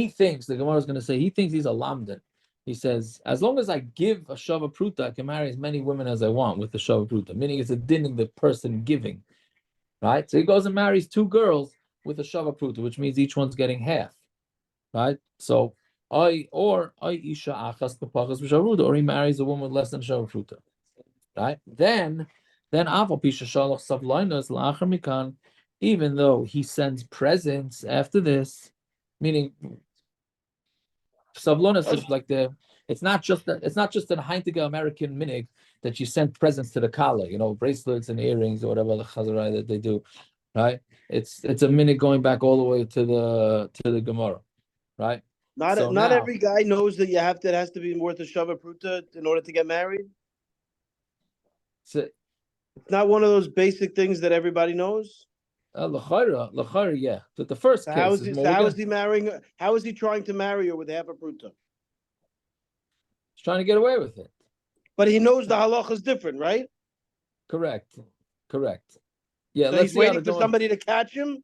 Speaker 1: thinks the Gemara is going to say he thinks he's a lamdan. He says, as long as I give a shava pruta, I can marry as many women as I want with the shava pruta. Meaning it's a din in the person giving, right? So he goes and marries 2 girls with a shava pruta, which means each one's getting half, right? So or he marries a woman with less than shava pruta, right? Then even though he sends presents after this, meaning Savlonas is like it's not just an Heintige American minig that you send presents to the Kala, bracelets and earrings or whatever the Chazarai that they do, right? It's a minig going back all the way to the Gemara, right?
Speaker 4: Not every guy knows that it has to be worth a shava pruta in order to get married.
Speaker 1: So,
Speaker 4: it's not one of those basic things that everybody knows.
Speaker 1: L'chayra, yeah. But the first case
Speaker 4: how is he marrying? How is he trying to marry her with half a pruta?
Speaker 1: He's trying to get away with it.
Speaker 4: But he knows the halacha is different, right?
Speaker 1: Correct. Yeah,
Speaker 4: So
Speaker 1: let's
Speaker 4: he's
Speaker 1: see how
Speaker 4: waiting for somebody to catch him.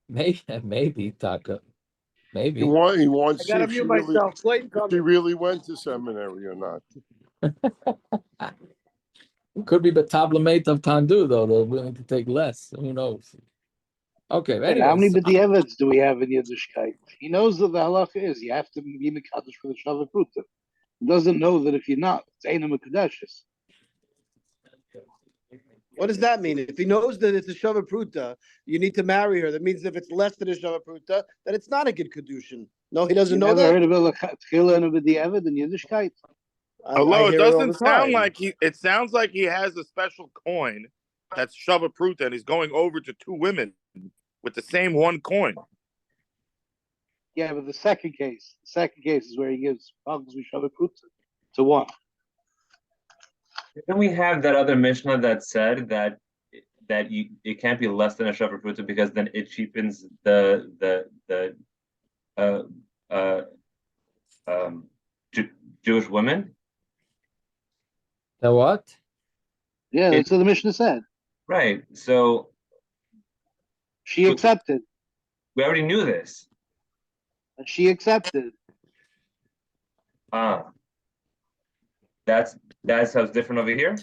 Speaker 1: Maybe Taka. Maybe.
Speaker 2: He wants
Speaker 4: I
Speaker 2: to see
Speaker 4: gotta
Speaker 2: if
Speaker 4: mute myself. Clayton
Speaker 2: she
Speaker 4: coming.
Speaker 2: really went to seminary or not.
Speaker 1: Could be the tablamate of Tandu, though. They're willing to take less. Who knows? Okay,
Speaker 13: And how many
Speaker 1: anyways.
Speaker 13: b'di'evets do we have in Yiddishkeit? He knows that the halacha is you have to be mekadosh for the Shavah Pruta. He doesn't know that if you're not, it's Eina Mekadeshes.
Speaker 4: What does that mean? If he knows that it's a Shava Pruta, you need to marry her. That means if it's less than a Shava Pruta, then it's not a good Kedushin. No, he doesn't
Speaker 13: You
Speaker 4: know
Speaker 13: never
Speaker 4: that.
Speaker 13: heard of a tchila and a b'di'evet in Yiddishkeit?
Speaker 14: Although it
Speaker 4: hear it all
Speaker 14: doesn't
Speaker 4: the
Speaker 14: sound
Speaker 4: time.
Speaker 14: like it sounds like he has a special coin that's Shava Pruta and he's going over to two women with the same one coin.
Speaker 13: Yeah, but the second case is where he gives Pagos Shavah Pruta to one.
Speaker 15: Then we have that other Mishnah that said that it can't be less than a Shava Pruta because then it cheapens the Jewish women.
Speaker 1: The what?
Speaker 13: Yeah, that's what the Mishnah said.
Speaker 15: Right. So
Speaker 13: she accepted.
Speaker 15: We already knew this.
Speaker 13: And she accepted.
Speaker 15: That's how it's different over here.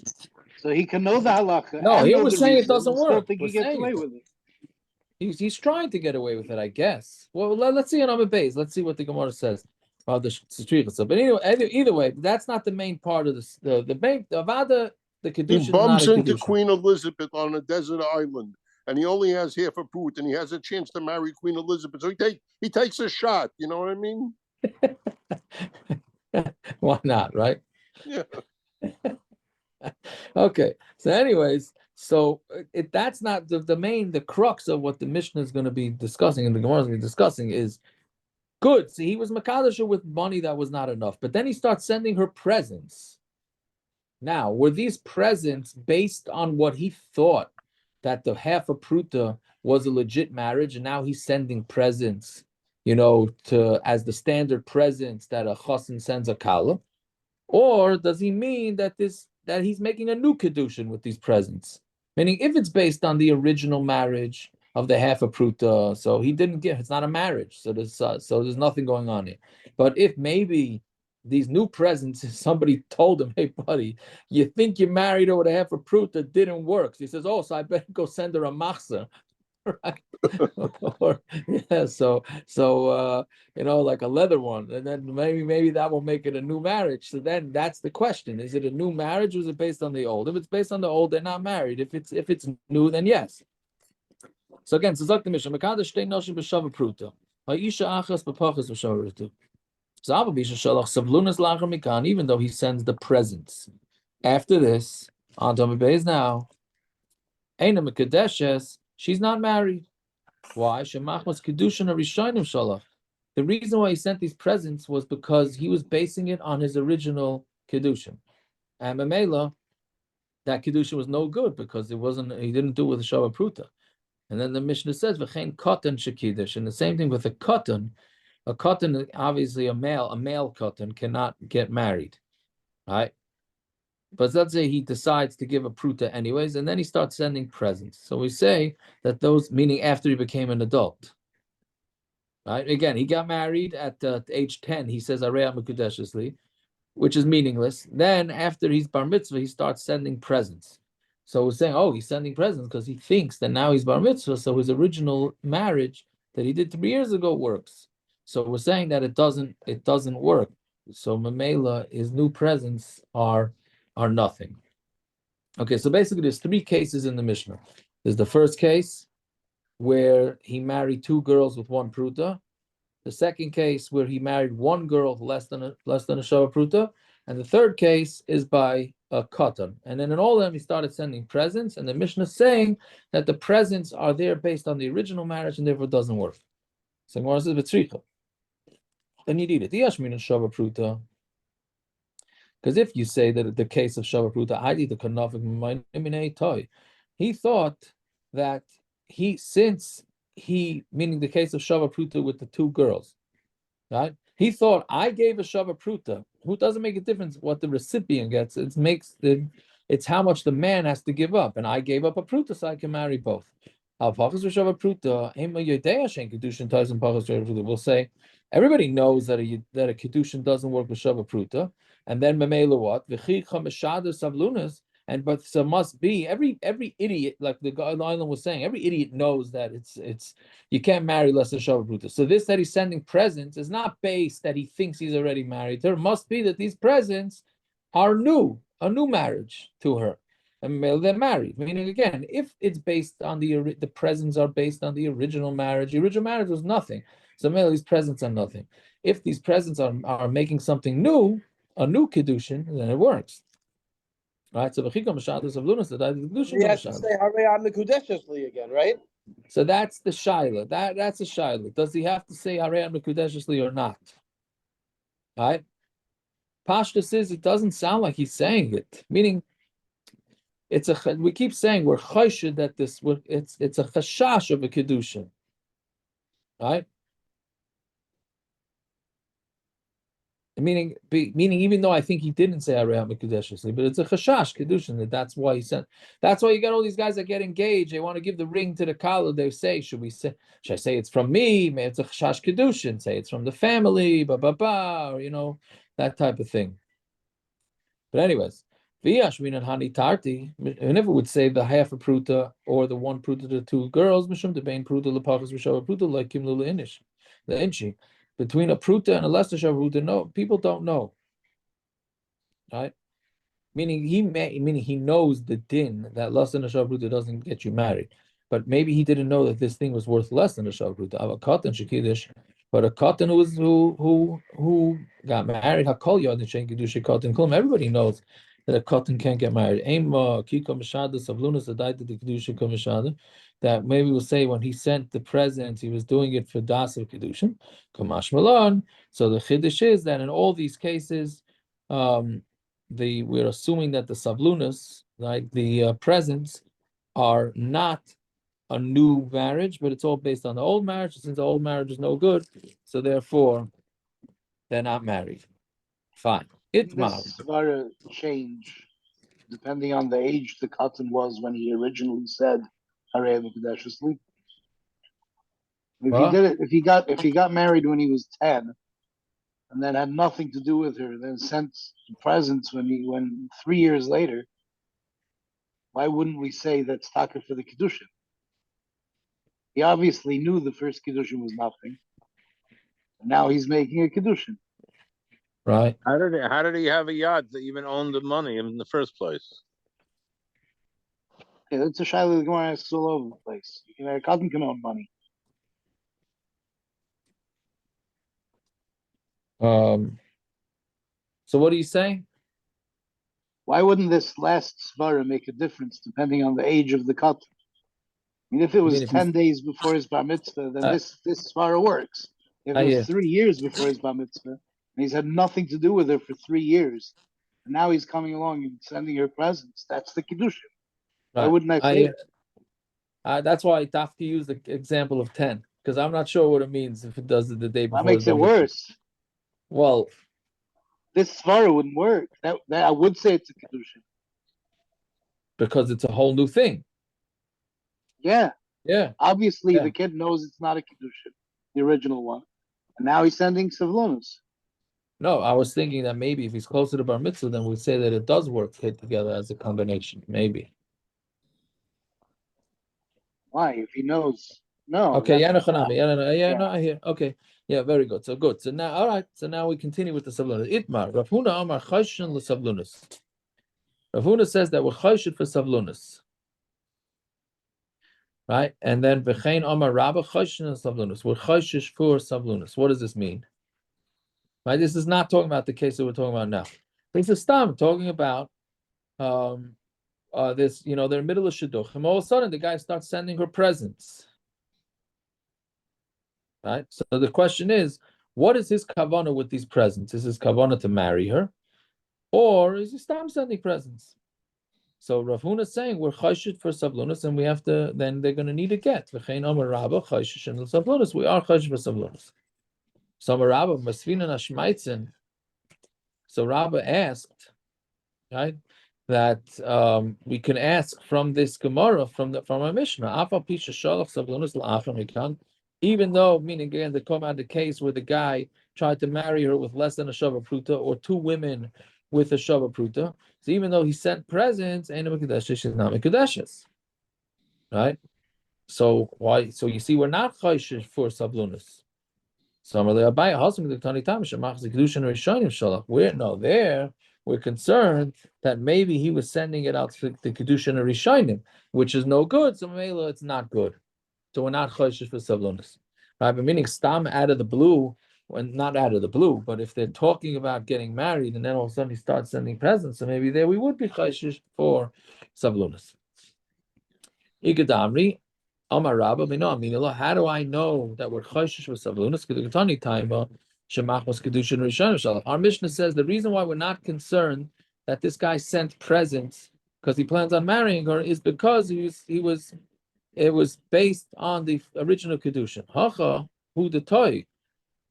Speaker 13: So he can know the halacha.
Speaker 1: No,
Speaker 13: and
Speaker 1: he
Speaker 13: know
Speaker 1: was
Speaker 13: the
Speaker 1: saying it
Speaker 13: reason
Speaker 1: doesn't
Speaker 13: and still
Speaker 1: work.
Speaker 13: think he gets away with it.
Speaker 1: He's trying to get away with it, I guess. Well, let's see on Amud Beis. Let's see what the Gemara says about the Stricha. But anyway, either way, that's not the main part of this. The main the Kedushin.
Speaker 2: He bumps into Queen Elizabeth on a desert island, and he only has half a prut, and he has a chance to marry Queen Elizabeth. So he takes a shot. You know what I mean?
Speaker 1: Why not, right?
Speaker 2: Yeah.
Speaker 1: Okay. So, anyways, that's not the crux of what the Mishnah is going to be discussing and the Gemara is going to be discussing is good. See, he was Makadasha with money that was not enough, but then he starts sending her presents. Now, were these presents based on what he thought that the half a pruta was a legit marriage, and now he's sending presents, as the standard presents that a chassan sends a kala? Or does he mean that he's making a new kedushin with these presents? Meaning, if it's based on the original marriage of the half a pruta, so he didn't give, it's not a marriage, so there's nothing going on here. But if maybe these new presents, somebody told him, hey buddy, you think you married over the half a pruta, didn't work. So he says, oh, so I better go send her a machzor. Right? Like a leather one, and then maybe that will make it a new marriage. So then that's the question: is it a new marriage, or is it based on the old? If it's based on the old, they're not married. If it's new, then yes. So again, Zok the Mishnah, Mekadosh shtei noshim b'shava pruta, ha'isha achas b'pachas b'shava pruta. So Abba Bisha shalach savlunas lachar mikan, even though he sends the presents. After this, on Amud Beis now, Eina Mekadeshes. She's not married. Why? Shemachmas Kiddushin Arishonim Shalach. The reason why he sent these presents was because he was basing it on his original Kiddushin. And Mamela, that Kiddushin was no good because he didn't do it with a Shava Pruta. And then the Mishnah says, V'chein Katan Shekidish. And the same thing with a Katan, obviously a male Katan cannot get married. Right? But let's say he decides to give a pruta anyways, and then he starts sending presents. So we say that those, meaning after he became an adult. Right? Again, he got married at age 10. He says, Areya Mekudeshesli, which is meaningless. Then after he's bar mitzvah, he starts sending presents. So we're saying, oh, he's sending presents because he thinks that now he's bar mitzvah, so his original marriage that he did 3 years ago works. So we're saying that it doesn't work. So Mamela, his new presents are nothing. Okay, so basically there's 3 cases in the Mishnah. There's the first case where he married 2 girls with 1 pruta. The second case where he married 1 girl less than a shava pruta, and the third case is by a katan. And then in all of them he started sending presents, and the Mishnah is saying that the presents are there based on the original marriage and therefore it doesn't work. So Gemara says v'tzricha. Then you need it. The yashmin shava pruta. Because if you say that the case of Shava Pruta, he thought that meaning the case of Shava Pruta with the 2 girls, right? He thought I gave a Shava Pruta. Who doesn't make a difference what the recipient gets? It It's how much the man has to give up. And I gave up a pruta, so I can marry both. We'll say everybody knows that a Kiddushin doesn't work with Shava Pruta. And then Memela what? And but so must be every idiot, like the guy Island was saying, every idiot knows that it's you can't marry less than Shava Pruta. So this that he's sending presents is not based that he thinks he's already married. There must be that these presents are new, a new marriage to her. And they're married. Meaning again, if it's based on the presents are based on the original marriage was nothing. So these presents are nothing. If these presents are making something new, a new Kiddushin, then it works. Right? So V'chikam Shados of Lunas, that
Speaker 4: He has to say Harei Mekudeshesli again, right?
Speaker 1: So that's the Shaila. That's a Shaila. Does he have to say Harei Mekudeshesli or not? Right? Pashta says it doesn't sound like he's saying it. Meaning we keep saying we're choshed that it's a chashash of a Kiddushin. Right? Meaning even though I think he didn't say Harei Mekudeshesli, but it's a chashash Kiddushin. That's why he said. That's why you got all these guys that get engaged. They want to give the ring to the kala. They say, should I say it's from me? Maybe it's a chashash Kiddushin. Say it's from the family, or that type of thing. But anyways, V'yashminan hani tarti. I never would say the half a pruta or the one pruta to the two girls. Mishum the bein pruta lepachas v'shav pruta like kim lula inish the inchi. Between a pruta and a lesser shavruta, no, people don't know. Right? Meaning he knows the din that less than a shavruta doesn't get you married. But maybe he didn't know that this thing was worth less than a shavruta. Of a katan shekidish, but a katan who got married, hakol yad nishen kiddush katan klum. Everybody knows that a katan can't get married. Ema kiko mishadas of lunas adaita the kiddush komishada. That maybe we'll say when he sent the presents, he was doing it for das of kiddushin, kamash malon. So the chiddush is that in all these cases, we're assuming that the sablunas, like the presents, are not a new marriage, but it's all based on the old marriage. Since the old marriage is no good, so therefore they're not married. Fine.
Speaker 13: This svara change depending on the age the katan was when he originally said Harei Mekudeshesli. If he did it, if he got married when he was 10, and then had nothing to do with her, then sent presents when 3 years later, why wouldn't we say that's taka for the Kiddushin? He obviously knew the first Kiddushin was nothing. And now he's making a Kiddushin.
Speaker 1: Right.
Speaker 5: How did he have a yacht to even own the money in the first place?
Speaker 13: Yeah, that's a shaila the Gemara asks all over the place. A katan can own money.
Speaker 1: So what are you saying?
Speaker 13: Why wouldn't this last svara make a difference depending on the age of the katan? I mean, if it was 10 days before his bar mitzvah, then this svara works. If it was 3 years before his bar mitzvah, and he's had nothing to do with her for 3 years, and now he's coming along and sending her presents, that's the Kiddushin. Why wouldn't I say it?
Speaker 1: That's why I have to use the example of 10, because I'm not sure what it means if it does it the day before.
Speaker 13: That makes it worse.
Speaker 1: Well,
Speaker 13: this svara wouldn't work. That I would say it's a Kiddushin.
Speaker 1: Because it's a whole new thing.
Speaker 13: Yeah.
Speaker 1: Yeah.
Speaker 13: Obviously, the kid knows it's not a Kiddushin, the original one. And now he's sending Savlunas.
Speaker 1: No, I was thinking that maybe if he's closer to Bar Mitzvah, then we'd say that it does work together as a combination. Maybe.
Speaker 13: Why? If he knows. No.
Speaker 1: Okay, I hear. Okay. Yeah, very good. So good. So now, all right. So now we continue with the Savlunas. Itmar, Rav Huna Amar Chayshin l'Savlunas. Rav Huna says that we're Chayshin for Savlunas. Right? And then V'chein Amar Rabba Chayshin l'Savlunas. We're Chayshish for Savlunas. What does this mean? Right? This is not talking about the case that we're talking about now. This is talking about this, they're in the middle of Shidduch, and all of a sudden the guy starts sending her presents. Right? So the question is, what is his kavanah with these presents? Is his kavanah to marry her? Or is he sending presents? So Rav Huna is saying we're chayshit for savlunas, and we have to, then they're going to need a get. V'chein Amar Rabba chayshit and savlunas. We are chayshit for savlunas. So Rabba Masvina Nashmaitzen. So Rabba asked, right? that we can ask from this Gemara from our Mishnah. Even though, meaning again, the come out the case where the guy tried to marry her with less than a shava pruta, or two women with a shava pruta. So even though he sent presents, ain't a mekudeshes, she's not mekudeshes, right? So why? So you see, we're not chayshish for sablunas. So we're concerned that maybe he was sending it out to the Kiddushin or Rishonim, which is no good. So it's not good. So we're not chayshish for sablunas, right? But meaning stam out of the blue, when not out of the blue, but if they're talking about getting married and then all of a sudden he starts sending presents, so maybe there we would be chayshish for sablunas. Ikadamri. Amar Rabba, how do I know that we're chayshish with sablunas? Our Mishnah says the reason why we're not concerned that this guy sent presents because he plans on marrying her is because it was based on the original Kiddushin. Hacha, who the toy?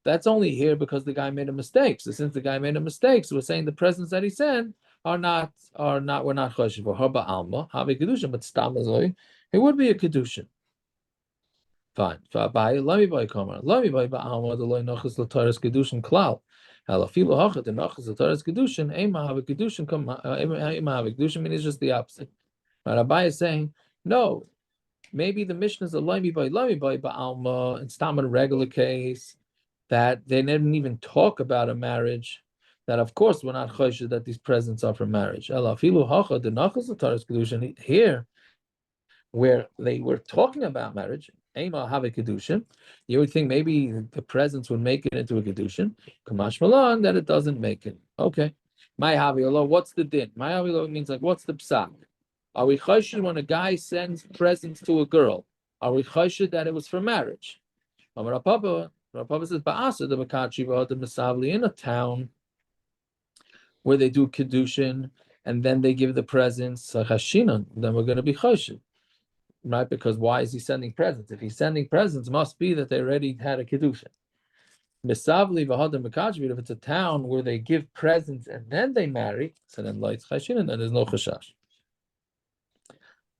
Speaker 1: That's only here because the guy made a mistake. So since the guy made a mistake, so we're saying the presents that he sent we're not chayshish for. Haba alma, have a Kiddushin, but stamazoi, it would be a Kiddushin. Fine. Let me buy Kamar. Let me buy Ba'alma the loy nochas l'taras kedushin klal. Halafilu hachat the nochas l'taras kedushin. Ema have a kedushin come. Ema have a kedushin means just the opposite. But Abai is saying no. Maybe the Mishnah is a let me buy Ba'alma. It's not a regular case that they didn't even talk about a marriage. That of course we're not chayshish that these presents are for marriage. Halafilu hachat the nochas l'taras kedushin here, where they were talking about marriage. Ema have a kedushin. You would think maybe the presents would make it into a kedushin. Kamash malan that it doesn't make it. Okay. My havilo, what's the din? My havilo means like what's the psak? Are we chayshish when a guy sends presents to a girl? Are we chayshish that it was for marriage? Rapapa says ba'asa the makachiva the misavli in a town where they do kedushin and then they give the presents chashinan. Then we're going to be chayshish. Right? Because why is he sending presents? If he's sending presents, must be that they already had a kiddushin. Misavli v'hadam mekachvit. If it's a town where they give presents and then they marry, so then lights chashin, and then there's no chashash.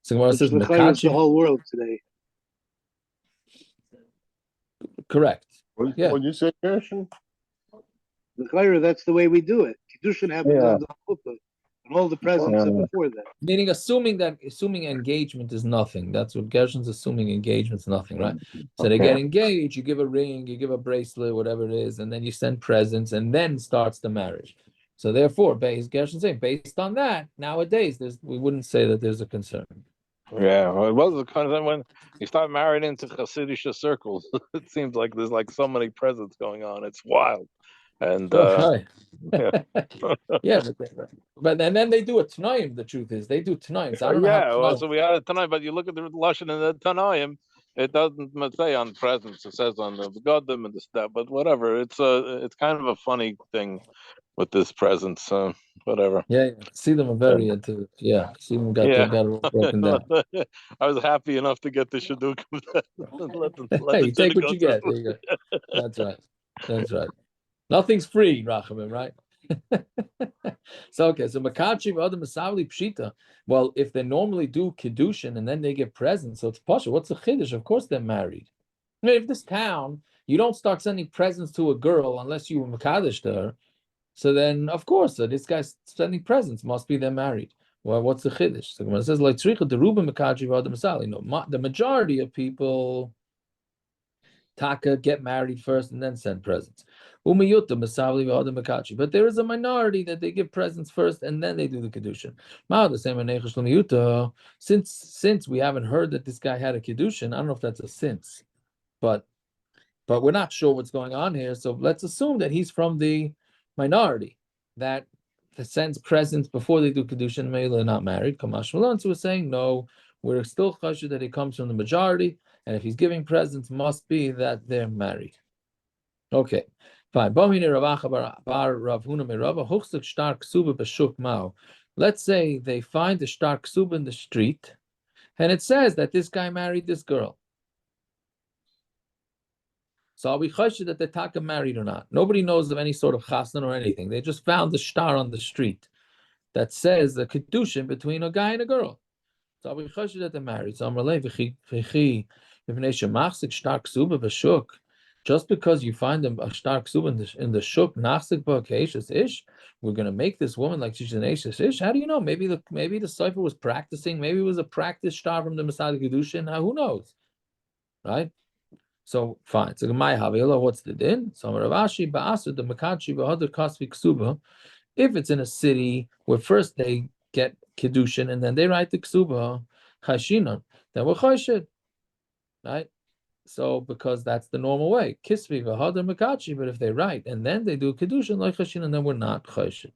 Speaker 1: So Gemara says
Speaker 13: the whole world today.
Speaker 1: Correct.
Speaker 2: What you say, Gershon?
Speaker 13: That's the way we do it. Kiddushin happens on the chuppah, and all the presents are before that.
Speaker 1: Meaning, assuming engagement is nothing. That's what Gershon's assuming. Engagement's nothing, right? So they get engaged. You give a ring, you give a bracelet, whatever it is, and then you send presents, and then starts the marriage. So therefore, Gershon saying based on that, nowadays we wouldn't say that there's a concern.
Speaker 5: Yeah, well, it was the kind of thing when you start marrying into Hasidic circles. It seems like there's like so many presents going on. It's wild. And
Speaker 1: right.
Speaker 5: yeah,
Speaker 1: but and then they do a Tanaim. The truth is, they do Tanaim. So I don't know
Speaker 5: so we had a Tanaim, but you look at the Lashon in the Tanaim, it doesn't say on presents. It says on the Godim and the stuff. But whatever, it's kind of a funny thing with this presents. Whatever.
Speaker 1: Yeah. See them are very into. Yeah, see them got it broken down.
Speaker 5: I was happy enough to get the Shaduk.
Speaker 1: Hey, you take what you get. There you go. That's right. That's right. Nothing's free, Rachamim, right? So okay, so Makachi other Masavli Pshita. Well, if they normally do Kiddushin and then they get presents, so it's Pasha. What's the Chiddush? Of course they're married. I mean, if this town, you don't start sending presents to a girl unless you were Makadosh to her. So then, of course, this guy's sending presents. Must be they're married. Well, what's the Chiddush? So when it says like Tzricha the Ruben Makachi other Masavli, the majority of people Taka get married first and then send presents. But there is a minority that they give presents first and then they do the Kiddushin. Since we haven't heard that this guy had a Kiddushin, I don't know if that's a since, but we're not sure what's going on here. So let's assume that he's from the minority that sends presents before they do Kiddushin. Maybe they're not married. Kamash Malon, so we're saying no. We're still chashuv that he comes from the majority, and if he's giving presents, must be that they're married. Okay, fine. Let's say they find the stark ksuba in the street, and it says that this guy married this girl. So are we chashuv that the taka married or not? Nobody knows of any sort of chasna or anything. They just found the star on the street. that says the Kiddushin between a guy and a girl. So we chashed that they're married. So just because you find them a stark sub in the shuk nachzik ba'keishes ish, we're going to make this woman like she's an ashes ish. How do you know? Maybe the cipher was practicing. Maybe it was a practice star from the Masad Kiddushin. Who knows, right? So fine. So my havila, what's the din? So Ravashi ba'asud the makachi ba'hadur kasvi ksuba. If it's in a city where first they get Kiddushin and then they write the Ksuba, Chashinon, then we're Choshed. Right? So, because that's the normal way. Kisvi, Vahadar, Makachi, but if they write and then they do Kiddushin, like Chashinon, then we're not Choshed.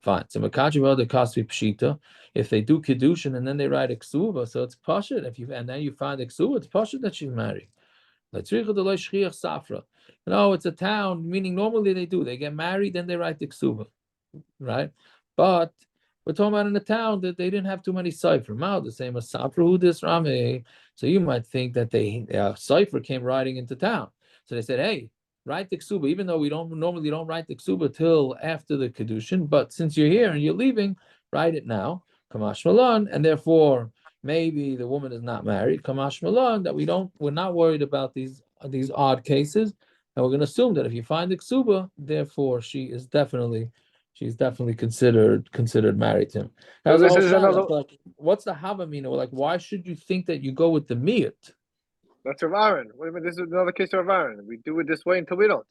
Speaker 1: Fine. So, Makachi, Vahadar, Kasvi, Pshita. If they do Kiddushin and then they write a Ksuba, so it's Pashat. And then you find a Ksuba, it's Pashat that she's married. No, it's a town, meaning normally they do. They get married, then they write the Ksuba. Right, but we're talking about in a town that they didn't have too many cipher. The same as Safra who this Rame. So you might think that cipher came riding into town. So they said, "Hey, write the ksuba." Even though we don't write the ksuba till after the Kiddushin, but since you're here and you're leaving, write it now. Kamash Malan, and therefore maybe the woman is not married. Kamash Malan, that we're not worried about these odd cases, and we're going to assume that if you find the ksuba, therefore she's definitely considered married to him.
Speaker 7: So this is another.
Speaker 1: Like, what's the havamina? Like, why should you think that you go with the miyut?
Speaker 7: That's Rav Aaron. Wait a minute, this is another case of Rav Aaron. We do it this way until we don't.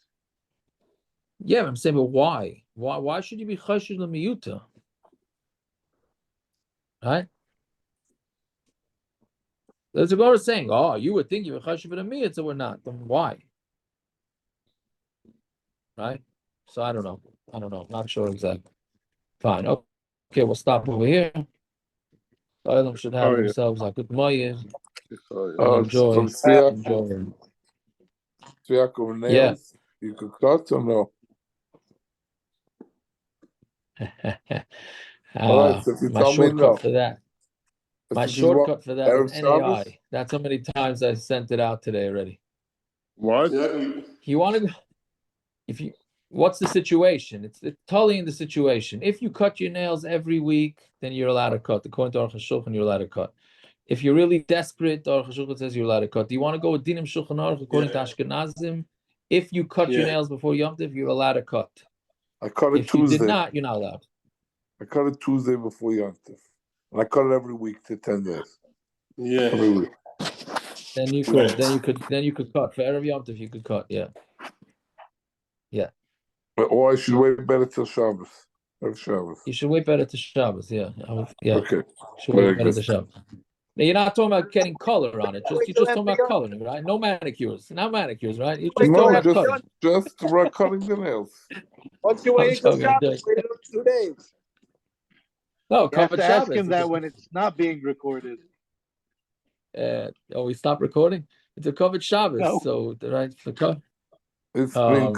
Speaker 1: Yeah, I'm saying, but why? Why should you be chashish l'miyuta? Right? There's a Gemara saying, "Oh, you would think you were chashish for the miyut, so we're not." Then why? Right? So I don't know. Not sure exactly. Fine. Okay, we'll stop over here. The Olam should have themselves a good moyes and enjoy.
Speaker 12: Yeah. You could cut or no? All right, so if you
Speaker 1: my
Speaker 12: tell me
Speaker 1: shortcut
Speaker 12: no.
Speaker 1: for that. My shortcut for that is NAI. That's how many times I sent it out today already.
Speaker 2: What?
Speaker 1: You want to? What's the situation? It's totally in the situation. If you cut your nails every week, then you're allowed to cut. According to Aruch HaShulchan, you're allowed to cut. If you're really desperate, Aruch HaShulchan says you're allowed to cut. Do you want to go with Dinim Shulchan Aruch according to Ashkenazim? If you cut your nails before Yom Tov, you're allowed to cut.
Speaker 12: I cut it
Speaker 1: if
Speaker 12: Tuesday.
Speaker 1: You did not, you're not allowed.
Speaker 12: I cut it Tuesday before Yom Tov. And I cut it every week to 10 days.
Speaker 6: Yeah.
Speaker 12: Every week.
Speaker 1: Then you could cut. For Erev Yom Tov, you could cut, yeah.
Speaker 12: Or I should wait better till Shabbos.
Speaker 1: You should wait better to Shabbos, yeah.
Speaker 12: Okay.
Speaker 1: Should wait better to Shabbos. Now, you're not talking about getting color on it. You're just talking about coloring, right? No manicures. Not manicures, right? You're just talking about cutting.
Speaker 12: Just cutting the nails.
Speaker 4: Once you wait till Shabbos, wait up 2 days.
Speaker 1: No,
Speaker 13: You have to ask
Speaker 1: Shabbos.
Speaker 13: him that when it's not being recorded.
Speaker 1: We stopped recording? It's a covered Shabbos,
Speaker 13: No.
Speaker 1: so right for
Speaker 12: It's covered.